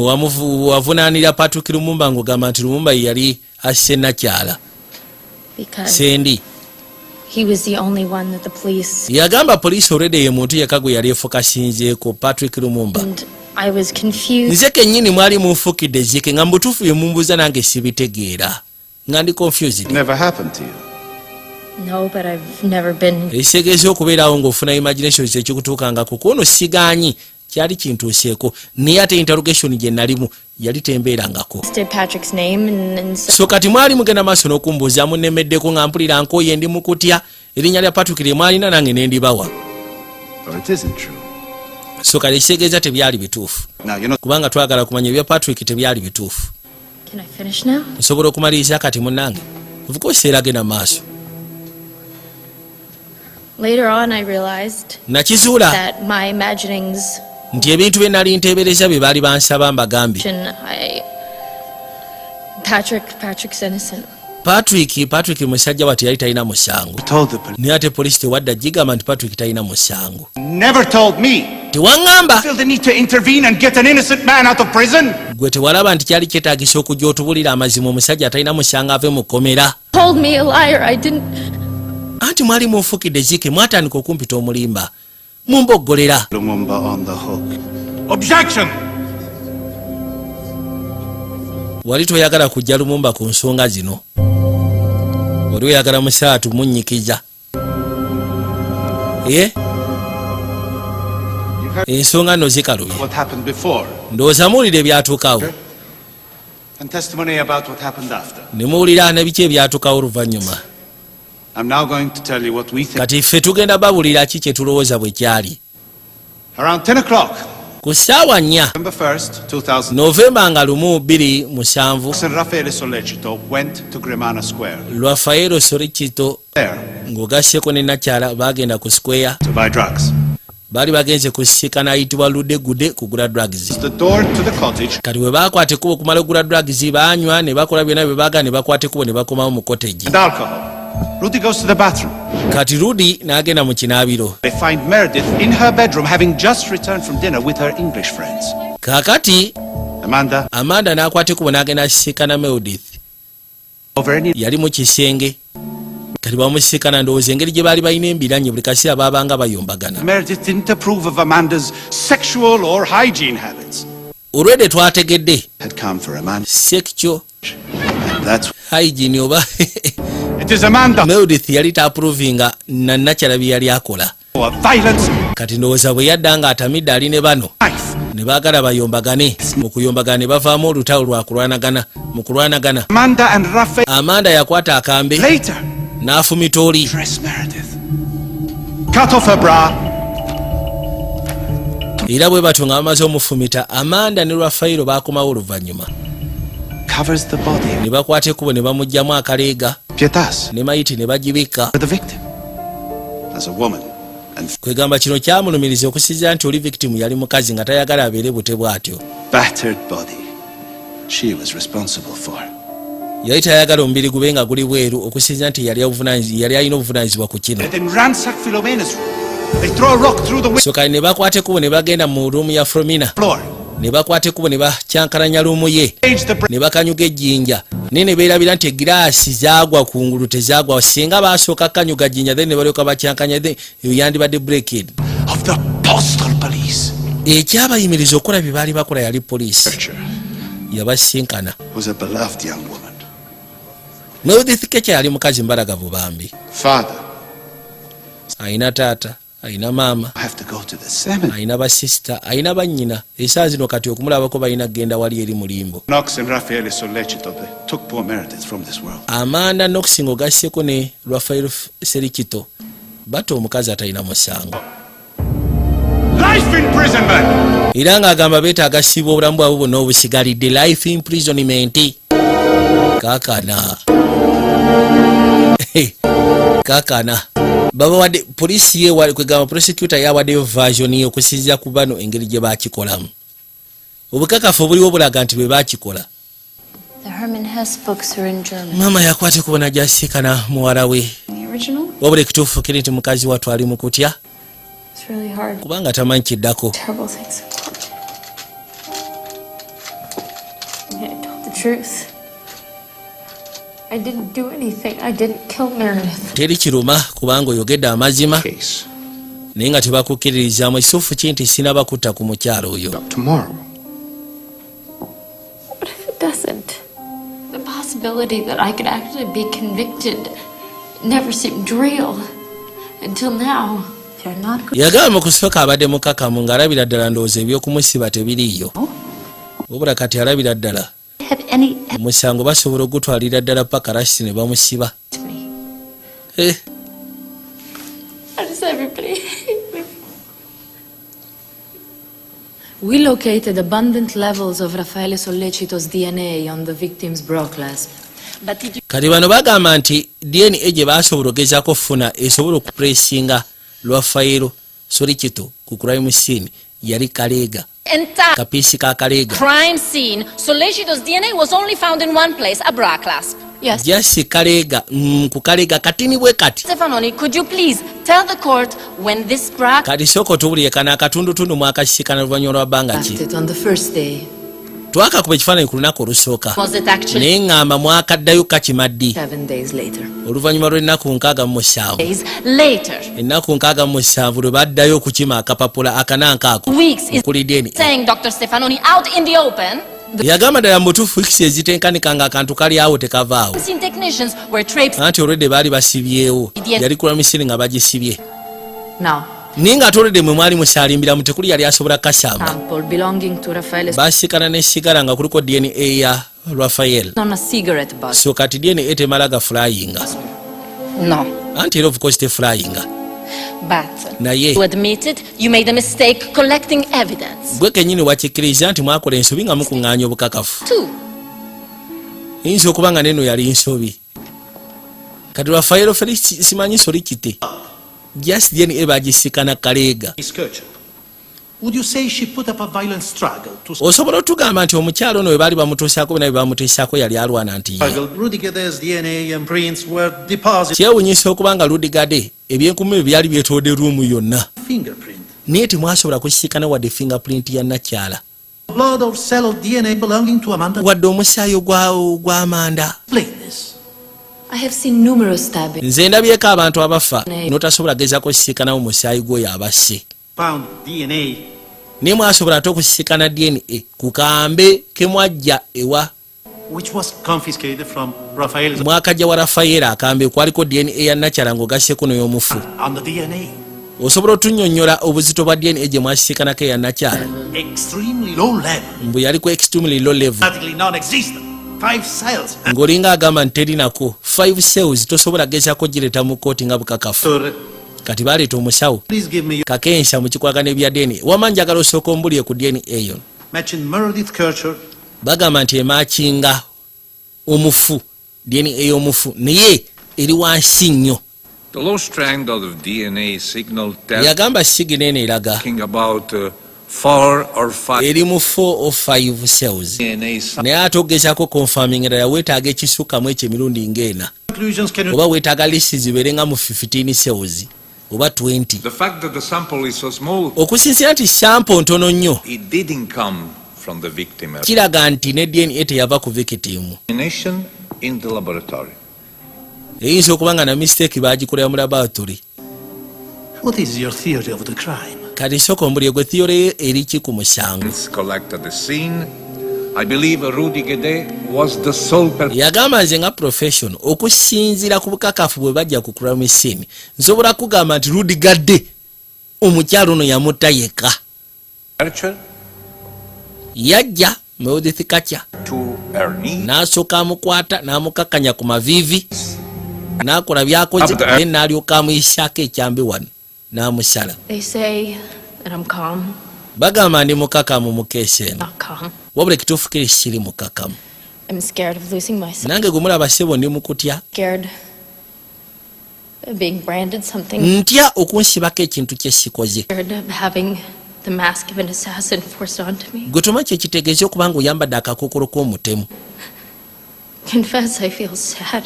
[SPEAKER 2] wavunaanira Patrick Lumumba ng'ogamba nti Lumumba ye yali asse nakyala
[SPEAKER 3] Because
[SPEAKER 2] sendi.
[SPEAKER 3] he was the only one that the police.
[SPEAKER 2] yagamba poliisi olwedde ye muntu yekka gwe yali efokasinzeeko Patrick Lumumba.
[SPEAKER 3] And I was confused.
[SPEAKER 2] nze kennyini mwali munfukidde zike nga mubutuufu bye mumbuuza nange sibitegeera nga ndi confused.
[SPEAKER 7] never happened to you.
[SPEAKER 3] No, but I've never been.
[SPEAKER 2] ekitegeeza okubeerawo ng'ofuna imaginations ekikutuukangako kuono sigaanyi kyali kintuuseeko naye ate interrogation gye nalimu yali tembeerangako.
[SPEAKER 3] Patrick's name and
[SPEAKER 2] so kati mwali mugenda maaso n'okumbuuza munnemeddeko nga mpulira nkooye ndi mukutya erinnya lya Patrick lye mwalina nange ne ndibawa.
[SPEAKER 7] Or it isn't true.
[SPEAKER 2] so kale ekitegeeza tebyali bituufu
[SPEAKER 7] Now, you're not...
[SPEAKER 2] kubanga twagala kumanya ebya Patrick tebyali bituufu.
[SPEAKER 3] Can I finish now?
[SPEAKER 2] nsobola okumaliriza kati munnange of course era genda maaso.
[SPEAKER 3] Later on, I realized
[SPEAKER 2] nakizuula
[SPEAKER 3] that my imaginings.
[SPEAKER 2] nti ebintu bye nali nteebereza bye baali bansaba mbagambye.
[SPEAKER 3] Patrick's innocent.
[SPEAKER 2] Patrick musajja wati yali talina musango. naye ate poliisi tewadda gigamba nti Patrick talina musango.
[SPEAKER 7] Never told me.
[SPEAKER 2] tewaŋŋamba.
[SPEAKER 7] Feel the need to intervene and get an innocent man out of prison.
[SPEAKER 2] gwe tewalaba nti kyali kyetaagisa okujja otubulira amazima omusajja atalina musango ave mu kkomera.
[SPEAKER 3] Told me a liar. I didn't.
[SPEAKER 2] anti mwali munfukidde zike mwatandika okumpita omulimba mumboggolera.
[SPEAKER 7] Lumumba on the hook. Objection.
[SPEAKER 2] wali toyagala kujja Lumumba ku nsonga zino oli oyagala musaatu munnyikiza ensonga nno zikalubye.
[SPEAKER 7] What happened before?
[SPEAKER 2] ndowooza muwulira ebyatuukawo
[SPEAKER 7] And testimony about what happened after.
[SPEAKER 2] ne muwulira nebiki ebyatuukawo oluvannyuma.
[SPEAKER 7] I'm now going to tell you what we think.
[SPEAKER 2] kati ffe tugenda babulira ki kye tulowooza bwe kyali.
[SPEAKER 7] Around 10 o'clock.
[SPEAKER 2] ku ssaawa 4
[SPEAKER 7] November 1st, 2000.
[SPEAKER 2] Novemba nga 2007
[SPEAKER 7] Raffaele Sollecito went to Grimana Square.
[SPEAKER 2] Raffaele Sollecito
[SPEAKER 7] There.
[SPEAKER 2] ng'ogasseko ne nakyala bagenda ku square.
[SPEAKER 7] To buy drugs.
[SPEAKER 2] baali bagenze kusikana ayitibwa Ludegude kugula drugs.
[SPEAKER 7] The door to the cottage.
[SPEAKER 2] kati bwe bakwata ekkubo okumala okugula drugs baanywa ne bakola byonna bye baagala ne bakwata ekkubo ne bakomawo mu cottage.
[SPEAKER 7] And alcohol. Rudy goes to the bathroom.
[SPEAKER 2] kati Rudy n'agenda mu kinaabiro.
[SPEAKER 7] They find Meredith in her bedroom having just returned from dinner with her English friends.
[SPEAKER 2] kaakati
[SPEAKER 7] Amanda
[SPEAKER 2] n'akwata ekkubo n'agenda asisikana Meredith.
[SPEAKER 7] over any
[SPEAKER 2] yali mu kisenge kati bamusikana ndowooza engeri gye baali balina embiranye buli kaseera baabanga bayombagana.
[SPEAKER 7] Meredith didn't approve of Amanda's sexual or hygiene habits.
[SPEAKER 2] Olwedde twategedde
[SPEAKER 7] Had come for Amanda.
[SPEAKER 2] sexual
[SPEAKER 7] That's
[SPEAKER 2] hygiene oba
[SPEAKER 7] it is Amanda.
[SPEAKER 2] Meredith yali taapuruvinga na Nakyalabi yali akola.
[SPEAKER 7] Violence.
[SPEAKER 2] Kati ndowooza bwe yadda nga atamidde ali ne bano ne baagala bayombagane. Mu kuyombagana ne bavaamu olutalo lwa kulwanagana. Mu kulwanagana
[SPEAKER 7] Amanda and Raphael.
[SPEAKER 2] Amanda yakwata akambe
[SPEAKER 7] Later.
[SPEAKER 2] n'afumita oli.
[SPEAKER 7] Dress Meredith. Cut off her bra.
[SPEAKER 2] Era bwe batyo nga bamaze omufumita Amanda ne Raphael baakomawo oluvannyuma.
[SPEAKER 7] Covers the body.
[SPEAKER 2] Ne bakwata ekkubo ne bamugyamu akaleega.
[SPEAKER 7] Pietas.
[SPEAKER 2] Ne mayiti ne bagibika.
[SPEAKER 7] The victim. As a woman.
[SPEAKER 2] Kwegamba kino kyamulumiriza okusiza nti oli victim yali mukazi nga tayagala abeere bute bw'atyo.
[SPEAKER 7] Battered body. She was responsible for.
[SPEAKER 2] Yali tayagala omubiri gube nga guli bweru okusiza nti yali alina obuvunaanyizibwa ku kino.
[SPEAKER 7] Then ransack Philomena's room. They throw a rock through the window.
[SPEAKER 2] So kale ne bakwata ekkubo ne bagenda mu ruumu ya Philomena. Ne bakwata ekkubo ne bakyankalanya luumu ye. Ne bakanyuga ejjinja. Naye ne beerabira nti egiraasi zaagwa kungulu tezaagwa. Singa baasooka kanyuga jjinja then ne balyoka bakyankanya then yandibadde breaked.
[SPEAKER 7] Of the postal police.
[SPEAKER 2] Ekyabayimiriza okukola bye baali bakola yali poliisi. Yabasinkana.
[SPEAKER 7] Was a beloved young woman.
[SPEAKER 2] Meredith Kecha yali mukazi mbalagavu bambi.
[SPEAKER 7] Father.
[SPEAKER 2] Aina taata, aina maama.
[SPEAKER 7] I have to go to the seminary.
[SPEAKER 2] Aina basista, aina bannyina. Esaa zino kati okumulabako balina kgenda wali eri mulimbo.
[SPEAKER 7] Knox and Raphael Solicito took poor Meredith from this world.
[SPEAKER 2] Amanda Knox ng'ogasseko ne Raphael Serikito. Bato omukazi atalina musango.
[SPEAKER 7] Life imprisonment.
[SPEAKER 2] Era ng'agamba beetaaga ssiibwa obulamu bwabwe bwonna obusigalidde life imprisonment. Kaakana. Kaakana. Baba wadde poliisi ye wali kwegamba prosecutor yawaddeyo version ye okusinziira ku bano engeri gye baakikolamu. Obukakafu obuliwo bulaga nti bwe baakikola.
[SPEAKER 16] The Herman Hesse books are in German.
[SPEAKER 2] Maama yakwate kubona gy'asiikana muwala we.
[SPEAKER 16] The original?
[SPEAKER 2] Wabula ekituufu kiri nti mukazi wattu ali mu kutya.
[SPEAKER 16] It's really hard.
[SPEAKER 2] Kubanga tamanyi kiddako.
[SPEAKER 16] Terrible things. I told the truth.
[SPEAKER 5] I didn't do anything. I didn't kill Meredith.
[SPEAKER 2] Teri kiruma kubanga oyogedde amazima. Naye nga tebakukkiririzaamu ekituufu ki nti sinaba kutta ku mukyalo oyo.
[SPEAKER 16] Tomorrow.
[SPEAKER 5] What if it doesn't? The possibility that I could actually be convicted never seemed real until now.
[SPEAKER 16] You're not good.
[SPEAKER 2] Yagamba mu kusooka abadde mukakamu ng'alabira ddala ndowooza eby'okumusiba tebiriiyo. Wabula kati alabira ddala. Omusango basobola ogutwalira ddala paka Rashid ne bamusiba.
[SPEAKER 5] How does everybody hate me?
[SPEAKER 13] We located abundant levels of Raffaele Sollecito's DNA on the victim's bra clasp.
[SPEAKER 2] Kati bano bagamba nti DNA gye baasobola ogezaako okufuna esobola okupuresinga Raffaele Sollecito ku crime scene yali kaleega. Kapiisi ka kaleega.
[SPEAKER 4] Crime scene. Solicito's DNA was only found in one place, a bra clasp.
[SPEAKER 13] Yes.
[SPEAKER 2] Jasi kaleega, ku kaleega katini bwe kati.
[SPEAKER 4] Stefanoni, could you please tell the court when this bra...
[SPEAKER 2] Kati soko tubuliyekana akatundutundu mwakasisikana luvannyuma lwa bbanga ki.
[SPEAKER 13] On the first day.
[SPEAKER 2] Twakakuba ekifaananyi ku lunaku olusooka.
[SPEAKER 4] Was it actually...
[SPEAKER 2] Naye ngamba mwakaddayo kakimaddi.
[SPEAKER 13] 7 days later.
[SPEAKER 2] Oluvannyuma lw'ennaku 67.
[SPEAKER 4] Days later.
[SPEAKER 2] Ennaku 67 lwe baddayo okukima akapapula akananka ako.
[SPEAKER 4] Weeks is
[SPEAKER 2] okuli DNA.
[SPEAKER 4] saying Dr. Stefanoni out in the open.
[SPEAKER 2] Yagamba ddala mu butuufu wikisi ezitenkanika nga akantu kali awo tekavaawo.
[SPEAKER 4] Scene technicians were traipsing.
[SPEAKER 2] Anti olwedde baali basibyewo. Yali kula misiri nga bagisibye.
[SPEAKER 13] Now.
[SPEAKER 2] Naye ng'atoledde mwe mwali musaalimbiramu tekuli yali asobola kasamba.
[SPEAKER 13] Sample belonging to Raffaele.
[SPEAKER 2] Baasikana n'essigala nga kuliko DNA ya Raphael.
[SPEAKER 13] On a cigarette butt.
[SPEAKER 2] So kati DNA temala gaflyinga.
[SPEAKER 4] No.
[SPEAKER 2] Anti era of course teflyinga.
[SPEAKER 4] But
[SPEAKER 2] Naye.
[SPEAKER 4] you admitted you made a mistake collecting evidence.
[SPEAKER 2] Gwe kennyini wakikkiriza nti mwakola ensobi nga mukuŋŋaanya obukakafu. Yinza okuba nga neno yali nsobi. Kati Raphael Felix simanyi soli kite. Just DNA bagisikana kaleega.
[SPEAKER 9] Would you say she put up a violent struggle to
[SPEAKER 2] Osobola otugamba nti omukyalo ono we baali bamutuusaako bena we bamutuusaako yali alwana nti ye.
[SPEAKER 9] Rudiger's DNA and prints were deposited.
[SPEAKER 2] Kyewuunyisa okuba nga Rudigade ebyenkumu bye byali byetoodde ruumu yonna.
[SPEAKER 9] Fingerprint.
[SPEAKER 2] Naye temwasobola kusisikana wadde fingerprint ya Nakyala.
[SPEAKER 9] Blood or cell of DNA belonging to Amanda.
[SPEAKER 2] Wadde omusaayi gwa Amanda.
[SPEAKER 9] Explain this.
[SPEAKER 13] I have seen numerous stabbings.
[SPEAKER 2] nze ndabyeko abantu abafa n'otasobola gezaako kusisikanawo omusaayi gw'oyo abasse
[SPEAKER 11] Found DNA.
[SPEAKER 2] naye mwasobola ate okusisikana DNA ku kambe ke mwajja ewa
[SPEAKER 11] Which was confiscated from Rafael's.
[SPEAKER 2] mwakajja wa Rafael akambe kwaliko DNA ya Nakyala ng'ogasseko n'ey'omufu.
[SPEAKER 11] On the DNA.
[SPEAKER 2] Osobola otunnyonnyola obuzito bwa DNA gye mwasisikanako eya Nakyala?
[SPEAKER 11] Extremely low level.
[SPEAKER 2] Mbu yaliko extremely low level.
[SPEAKER 11] Practically non-existent. 5 cells.
[SPEAKER 2] Ng'olinga agamba nti terinako 5 cells tosobola gezaako gireeta mu kooti nga bukakafu. Kati baleeta omusawo kakensa mu kikwagano ebya DNA. Wama njagala osooka ombulire ku DNA eyo.
[SPEAKER 11] Matching Meredith Kircher.
[SPEAKER 2] Bagamba nti emaakinga omufu DNA ey'omufu naye eri wansi nnyo.
[SPEAKER 19] The low strand of DNA signal that
[SPEAKER 2] yagamba sigina eno eraga
[SPEAKER 19] talking about 4 or 5
[SPEAKER 2] eri mu 4 or 5 cells naye ate ogezaako confirming era weetaaga ekisukkamu ekyo emirundi ng'ena oba weetaaga lisi zibeere nga mu 15 cells oba 20.
[SPEAKER 19] The fact that the sample is so small,
[SPEAKER 2] okusinziira nti sample ntono nnyo
[SPEAKER 19] it didn't come from the victim.
[SPEAKER 2] kiraga nti ne DNA teyava ku victim.
[SPEAKER 19] Elimination in the laboratory.
[SPEAKER 2] eyinza okuba nga na mistake baagikolera mu laboratory.
[SPEAKER 11] What is your theory of the crime?
[SPEAKER 2] kati sooka ombulire gwe theory eri ki ku musango.
[SPEAKER 19] Collected the scene. I believe Rudy Gede was the sole person.
[SPEAKER 2] yagamba nze nga profession okusinziira ku bukakafu bwe bajja ku crime scene nsobola kugamba nti Rudy Gede omukyalo ono yamutta yekka. yajja Meredith Kircher n'asooka amukwata n'amukakanya ku maviivi n'akola byakoze naye n'alyoka amuyisako ekyambe wano n'amusala.
[SPEAKER 3] They say that I'm calm.
[SPEAKER 2] bagamba ndi mukakamu mu keesi eno
[SPEAKER 3] Not calm.
[SPEAKER 2] wabula ekituufu kiri kiri mukakamu.
[SPEAKER 3] I'm scared of losing myself.
[SPEAKER 2] nange gwe mulaba ssebo ndi mukutya
[SPEAKER 3] Scared of being branded something.
[SPEAKER 2] ntya okunsibako ekintu kye sikoze.
[SPEAKER 3] Scared of having the mask of an assassin forced onto me.
[SPEAKER 2] gwe tuma kye kitegeeza okuba nga oyambadde akakookolo k'omutemu.
[SPEAKER 3] Confess, I feel sad.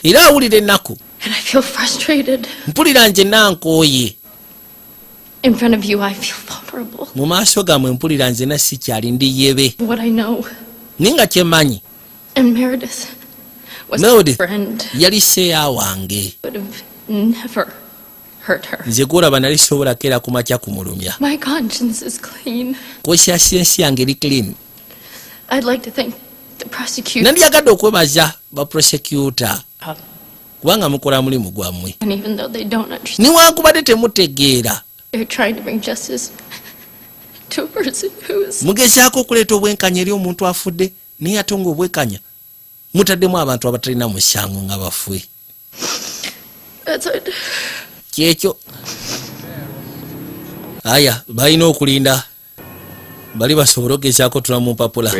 [SPEAKER 2] era awulira ennaku
[SPEAKER 3] And I feel frustrated.
[SPEAKER 2] mpulira nje nankooye.
[SPEAKER 3] In front of you, I feel vulnerable.
[SPEAKER 2] mu maaso gammwe mpulira nze na sikyali ndi yebe.
[SPEAKER 3] What I know.
[SPEAKER 2] naye nga kyemmanyi
[SPEAKER 3] And Meredith was a
[SPEAKER 2] Meredith
[SPEAKER 3] friend.
[SPEAKER 2] yali seeya wange.
[SPEAKER 3] Would have never hurt her.
[SPEAKER 2] nze gwolaba nali sobola keera ku makya kumulumya.
[SPEAKER 3] My conscience is clean.
[SPEAKER 2] conscience yange eri clean.
[SPEAKER 3] I'd like to thank the prosecutor.
[SPEAKER 2] nandyagadde okwebaza ba prosecutor kubanga mukola mulimu gwammwe.
[SPEAKER 3] And even though they don't understand,
[SPEAKER 2] niwankubadde temutegeera
[SPEAKER 3] they're trying to bring justice to a person who is.
[SPEAKER 2] mugezaako okuleeta obwenkanya eri omuntu afudde naye ate nga obwekanya mutaddemu abantu abatalina musango nga bafwe.
[SPEAKER 3] That's it.
[SPEAKER 2] kyekyo aya balina okulinda bali basobole okugezaako tula mu mpapula.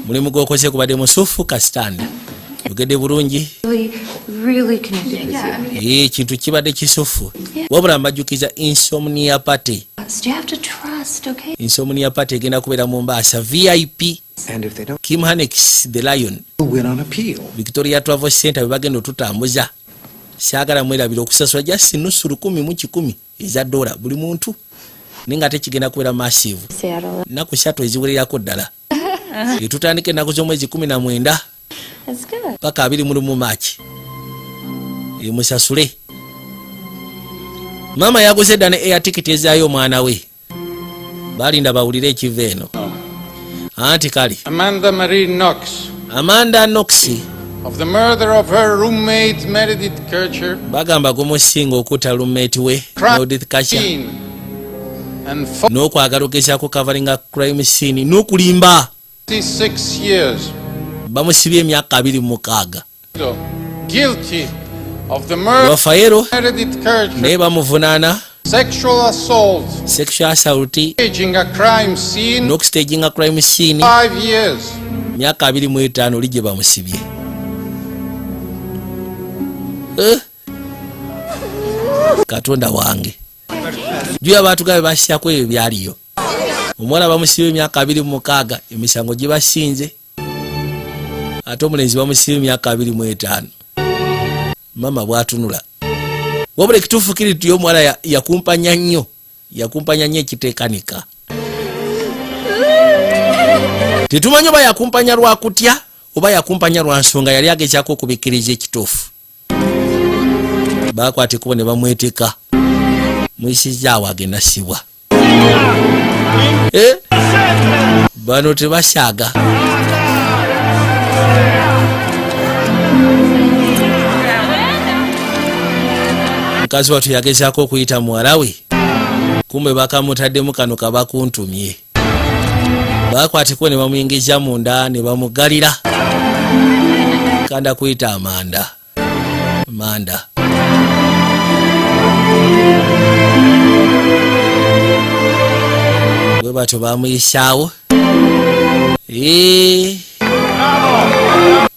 [SPEAKER 2] mulimu gw'okoze kubadde musufu kasitani ogedde bulungi.
[SPEAKER 16] Really connected with you.
[SPEAKER 2] ekintu kibadde kisufu wabula mbajjukiza insomnia party.
[SPEAKER 16] You have to trust, okay?
[SPEAKER 2] insomnia party egenda kubeera mu Mbaasa VIP.
[SPEAKER 6] And if they don't,
[SPEAKER 2] Kim Hanks the Lion
[SPEAKER 6] we'll win on appeal.
[SPEAKER 2] Victoria Travel Center bwe bagenda otutambuza. Saagala mwerabira okusasula just nusu 10 mu 100 eza dola buli muntu. Ninga ate kigenda kubeera massive. Naku 3 eziwererako ddala. Tutandike ennaku z'omwezi 19
[SPEAKER 16] That's good.
[SPEAKER 2] paka 21 March. Musasule. Mama yaguze dda ne air ticket ezaayo omwana we. Balinda bawulire ekiva eno. Anti kali.
[SPEAKER 20] Amanda Marie Knox.
[SPEAKER 2] Amanda Knox.
[SPEAKER 20] Of the murder of her roommate Meredith Kircher.
[SPEAKER 2] Bagamba gumusinga okuta roommate we Meredith Kircher.
[SPEAKER 20] And
[SPEAKER 2] n'okwagala ogezaako coveringa crime scene n'okulimba
[SPEAKER 20] 46 years.
[SPEAKER 2] bamusibye emyaka 26.
[SPEAKER 20] Guilty of the murder
[SPEAKER 2] Rafael
[SPEAKER 20] of Meredith Kircher.
[SPEAKER 2] naye bamuvunaana
[SPEAKER 20] Sexual assault.
[SPEAKER 2] sexual assault
[SPEAKER 20] Staging a crime scene.
[SPEAKER 2] n'okustaging a crime scene
[SPEAKER 20] 5 years.
[SPEAKER 2] myaka 25 oli gye bamusibye. Katonda wange juya baatugabe basyako ebyo byaliyo. Omuwala bamusibye emyaka 26 emisango gye basinze ate omulenzi bamusibye emyaka 25. Mama bwatunula wabula ekituufu kiri nti omuwala yakumpanya nnyo ekiteekanika. Tetumanyi oba yakumpanya lwakutya oba yakumpanya lwa nsonga yali agezaako okubikkiriza ekituufu. Bakwata ekkubo ne bamweteka muyisizaawo agenda sibwa. Bano tebasaaga. Mukazi wattu yagezaako okuyita muwala we, kumbe bakamutaddemu kano kabakuntumye. Bakwata ekkubo ne bamuyingiza munda ne bamugalira. Kanda kuyita amanda. Manda. Bwe batyo bamuyisaawo.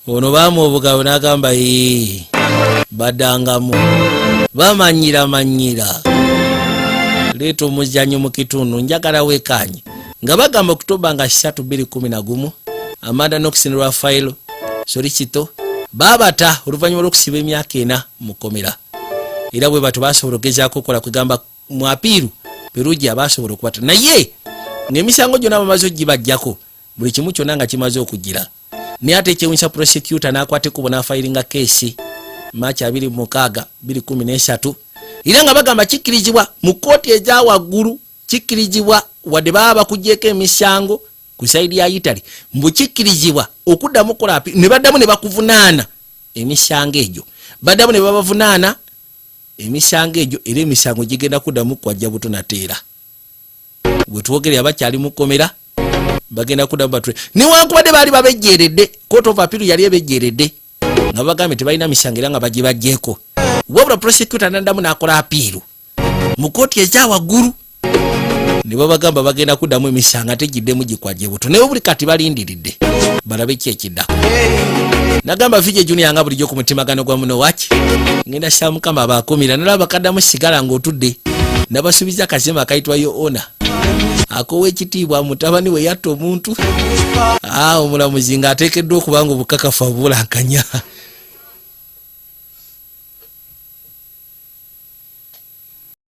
[SPEAKER 2] Ono baamu obugabo n'agamba baddangamu. Bamanyira. Leeta omuzannyo mu kitundu njagala weekanye. Nga bagamba Oktoba nga 3, 2011 Amanda Knox ne Rafael Solicito babata oluvannyuma lw'okusiba emyaka 4 mu kkomera. Era bwe batyo basobola okugezaako okukola kwegamba mu apiiru Perugia basobola okubata. Naye ng'emisango gyonna bamaze ogibajjako buli kimu kyonna nga kimaze okugira. Naye ate ekyewuunyisa prosecutor n'akwata ekkubo n'afayiringa keesi Maachi 26, 2013 era nga bagamba kikkirizibwa mu kkooti eza waggulu, kikkirizibwa wadde baba bakugyeko emisango ku saidi ya Italy, mbu kikkirizibwa okuddamu kola apiiru ne baddamu ne bakuvunaana emisango egyo. Baddamu ne babavunaana emisango egyo era emisango gigenda kuddamu kwajja butonateera. Bwe twogere abakyali mu kkomera bagenda kuddamu batwe. Newankubadde baali babejjeeredde, court of appeal yali ebejjeeredde nga bagambye tebalina misango era nga bagibajjeeko. Wabula prosecutor n'addamu n'akola apiiru mu kkooti eza waggulu. Ne babagamba bagenda kuddamu emisango ate giddemu gikwajje buto. Naye buli kati balindiridde balabe ki ekiddako. Nagamba Vijay Junior nga bulijjo ku mutimagano gwa muno waki ngenda sha Mukama abakumira nalaba kaddamu sigala ng'otudde nabasubiza akazima akayitwayo ona akowa ekitiibwa mutabani we yatta omuntu omulamuzi ng'ateekeddwa okuba nga obukakafu abulankanya.